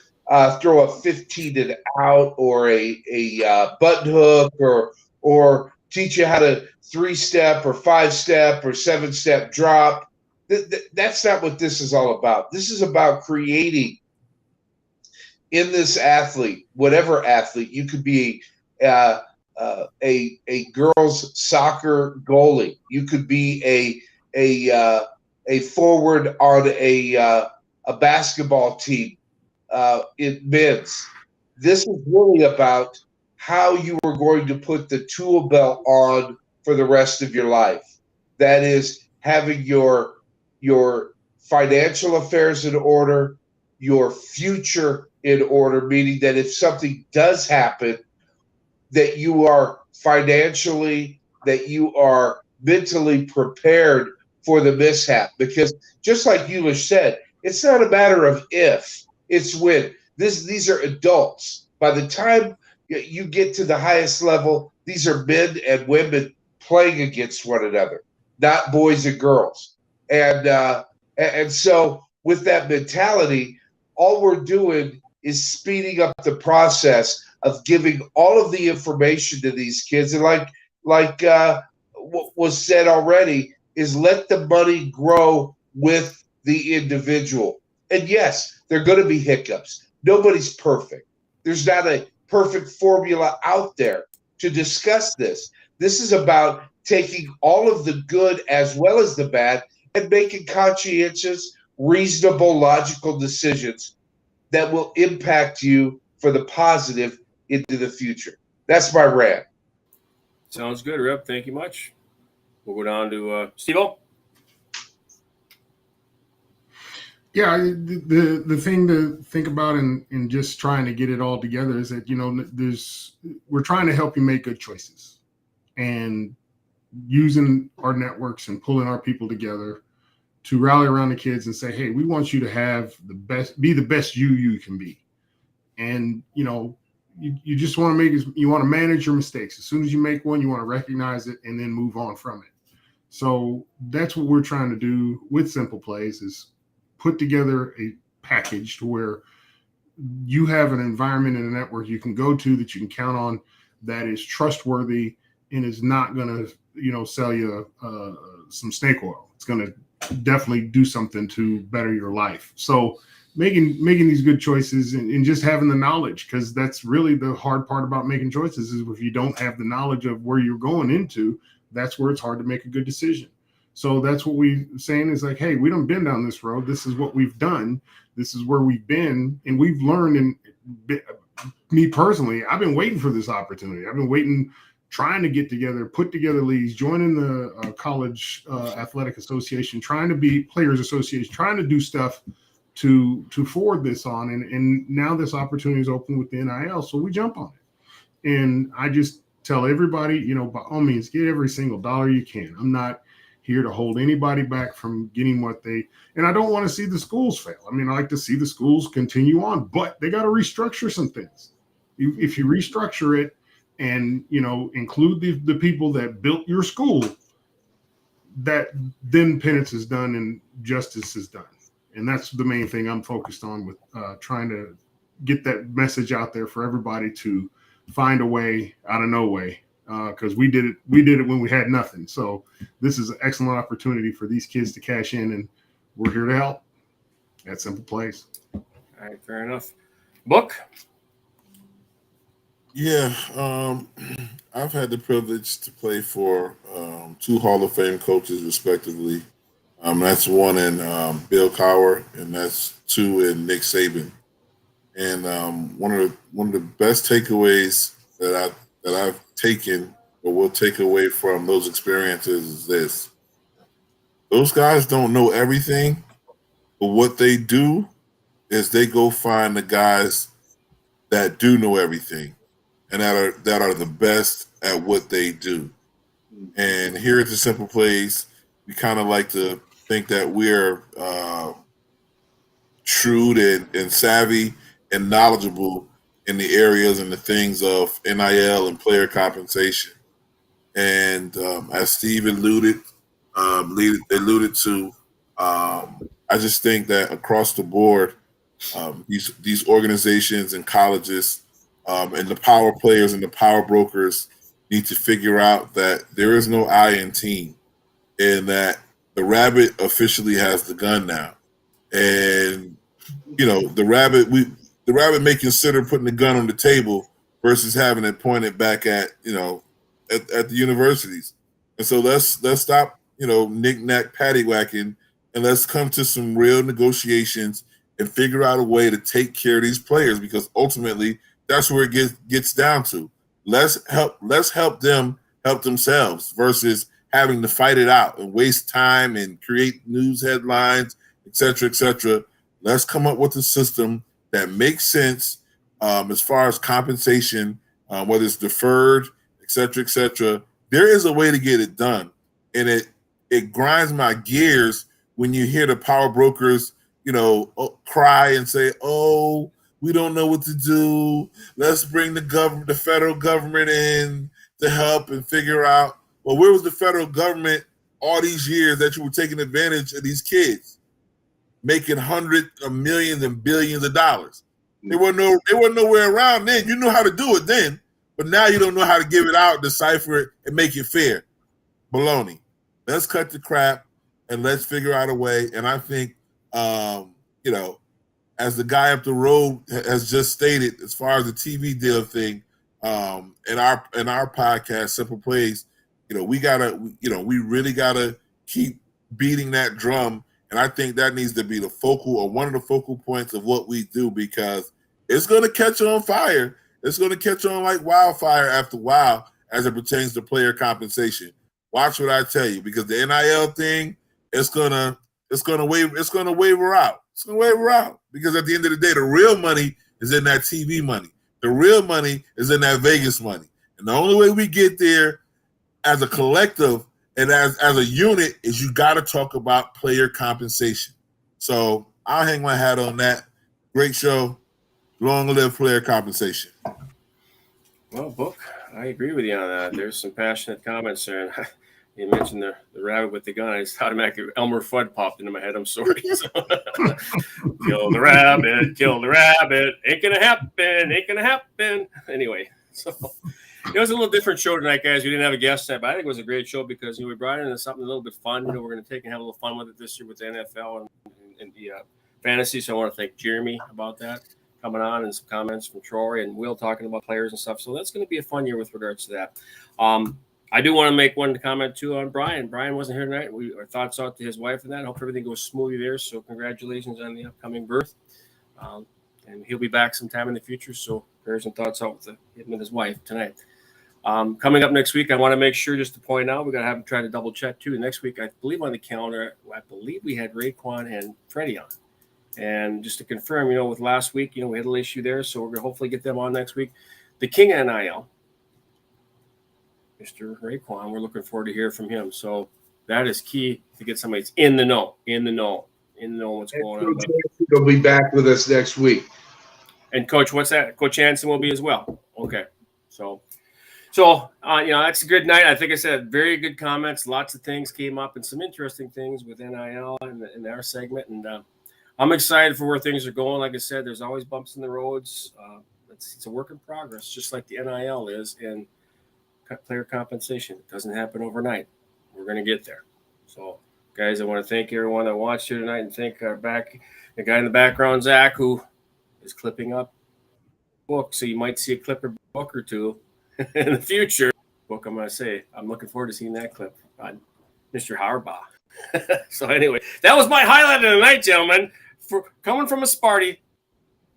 throw a 15 and out or a button hook or teach you how to 3-step or 5-step or 7-step drop. That's not what this is all about. This is about creating in this athlete, whatever athlete. You could be a girls soccer goalie. You could be a forward on a basketball team in men's. This is really about how you are going to put the tool belt on for the rest of your life. That is having your financial affairs in order, your future in order, meaning that if something does happen, that you are financially, that you are mentally prepared for the mishap. Because just like Eulish said, it's not a matter of if, it's when. These are adults. By the time you get to the highest level, these are men and women playing against one another, not boys and girls. And so with that mentality, all we're doing is speeding up the process of giving all of the information to these kids. And like what was said already, is let the money grow with the individual. And yes, there are going to be hiccups. Nobody's perfect. There's not a perfect formula out there to discuss this. This is about taking all of the good as well as the bad and making conscientious, reasonable, logical decisions that will impact you for the positive into the future. That's my rant. Sounds good, Rip. Thank you much. We'll go down to Steve-O. Yeah, the thing to think about in just trying to get it all together is that, we're trying to help you make good choices, and using our networks and pulling our people together to rally around the kids and say, hey, we want you to have be the best you can be. And, you just want to manage your mistakes. As soon as you make one, you want to recognize it and then move on from it. So that's what we're trying to do with Simple Playz, is put together a package to where you have an environment and a network you can go to that you can count on, that is trustworthy and is not going to, sell you some snake oil. It's going to definitely do something to better your life. So making these good choices and just having the knowledge, because that's really the hard part about making choices, is if you don't have the knowledge of where you're going into, that's where it's hard to make a good decision. So that's what we're saying is like, hey, we done been down this road. This is what we've done. This is where we've been. And we've learned, and me personally, I've been waiting for this opportunity. I've been waiting, trying to get together, put together leagues, joining the college athletic association, trying to be players association, trying to do stuff to forward this on. And now this opportunity is open with the NIL. So we jump on it. And I just tell everybody, by all means, get every single dollar you can. I'm not here to hold anybody back from getting and I don't want to see the schools fail. I mean, I like to see the schools continue on, but they got to restructure some things. If you restructure it and, include the people that built your school, that then penance is done and justice is done. And that's the main thing I'm focused on with trying to get that message out there for everybody to find a way out of no way. Because we did it when we had nothing. So this is an excellent opportunity for these kids to cash in, and we're here to help. At Simple Playz. All right, fair enough. Book? Yeah, I've had the privilege to play for two Hall of Fame coaches, respectively. That's one in Bill Cowher, and that's two in Nick Saban. And one of the best takeaways that I've taken or will take away from those experiences is this: those guys don't know everything, but what they do is they go find the guys that do know everything and that are the best at what they do. And here at the Simple Playz, we kind of like to think that we're shrewd and savvy and knowledgeable in the areas and the things of NIL and player compensation. And as Steve alluded to, I just think that across the board, these organizations and colleges and the power players and the power brokers need to figure out that there is no I in team, and that the rabbit officially has the gun now, and the rabbit may consider putting the gun on the table versus having it pointed back at at the universities. And so let's stop knick-knack paddywhacking, and let's come to some real negotiations and figure out a way to take care of these players, because ultimately that's where it gets down to. Let's help them help themselves versus having to fight it out and waste time and create news headlines, et cetera, et cetera. Let's come up with a system that makes sense as far as compensation, whether it's deferred, et cetera, et cetera. There is a way to get it done. And it grinds my gears when you hear the power brokers, cry and say, "Oh, we don't know what to do. Let's bring the federal government in to help and figure out." Well, where was the federal government all these years that you were taking advantage of these kids, making hundreds of millions and billions of dollars? They weren't nowhere around then. You knew how to do it then, but now you don't know how to give it out, decipher it, and make it fair. Baloney. Let's cut the crap and let's figure out a way. And I think, as the guy up the road has just stated, as far as the TV deal thing, in our podcast, Simple Playz, we really gotta keep beating that drum. And I think that needs to be the focal, or one of the focal points of what we do, because it's going to catch on fire. It's going to catch on like wildfire after a while as it pertains to player compensation. Watch what I tell you, because the NIL thing, it's gonna waver out. It's gonna waver out, because at the end of the day, the real money is in that TV money. The real money is in that Vegas money. And the only way we get there as a collective and as a unit is you got to talk about player compensation. So I'll hang my hat on that. Great show. Long live player compensation. Well, Book, I agree with you on that. There's some passionate comments there. And you mentioned the rabbit with the gun. I just automatically Elmer Fudd popped into my head. I'm sorry. So, kill the rabbit. Ain't gonna happen. Anyway, so it was a little different show tonight, guys. We didn't have a guest tonight, but I think it was a great show because we brought in something a little bit fun. We're going to take and have a little fun with it this year with the NFL and the fantasy. So I want to thank Jeremy about that coming on, and some comments from Troy and Will talking about players and stuff. So that's going to be a fun year with regards to that. I do want to make one comment too on Brian. Brian wasn't here tonight. Our thoughts out to his wife and that. I hope everything goes smoothly there. So congratulations on the upcoming birth. And he'll be back sometime in the future. So prayers and thoughts out with him and his wife tonight. Coming up next week, I want to make sure just to point out, we got to have him try to double check too. Next week, I believe on the calendar, we had Raekwon and Freddie on. And just to confirm, with last week, we had a little issue there. So we're going to hopefully get them on next week. The King of NIL, Mr. Raekwon, we're looking forward to hear from him. So that is key to get somebody that's in the know what's going on. He'll be back with us next week. And Coach, what's that? Coach Hansen will be as well. Okay. So that's a good night. I think I said very good comments. Lots of things came up and some interesting things with NIL in our segment. And I'm excited for where things are going. Like I said, there's always bumps in the roads. It's a work in progress, just like the NIL is. And player compensation, it doesn't happen overnight. We're going to get there. So, guys, I want to thank everyone that watched here tonight, and thank the guy in the background, Zach, who is clipping up books. So you might see a clipper book or two in the future. Book, I'm going to say, I'm looking forward to seeing that clip on Mr. Harbaugh. So anyway, that was my highlight of the night, gentlemen. For coming from a Sparty,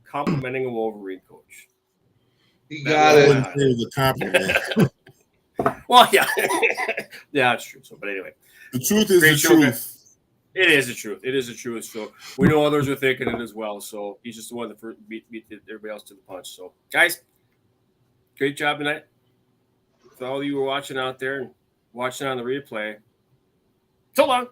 complimenting a Wolverine coach. You got it. It was a compliment. Well, yeah. Yeah, it's true. So, but anyway. The truth is the truth. It is the truth. It is the truth. So we know others are thinking it as well. So he's just the one that beat everybody else to the punch. So, guys, great job tonight. For all of you who are watching out there and watching on the replay, so long.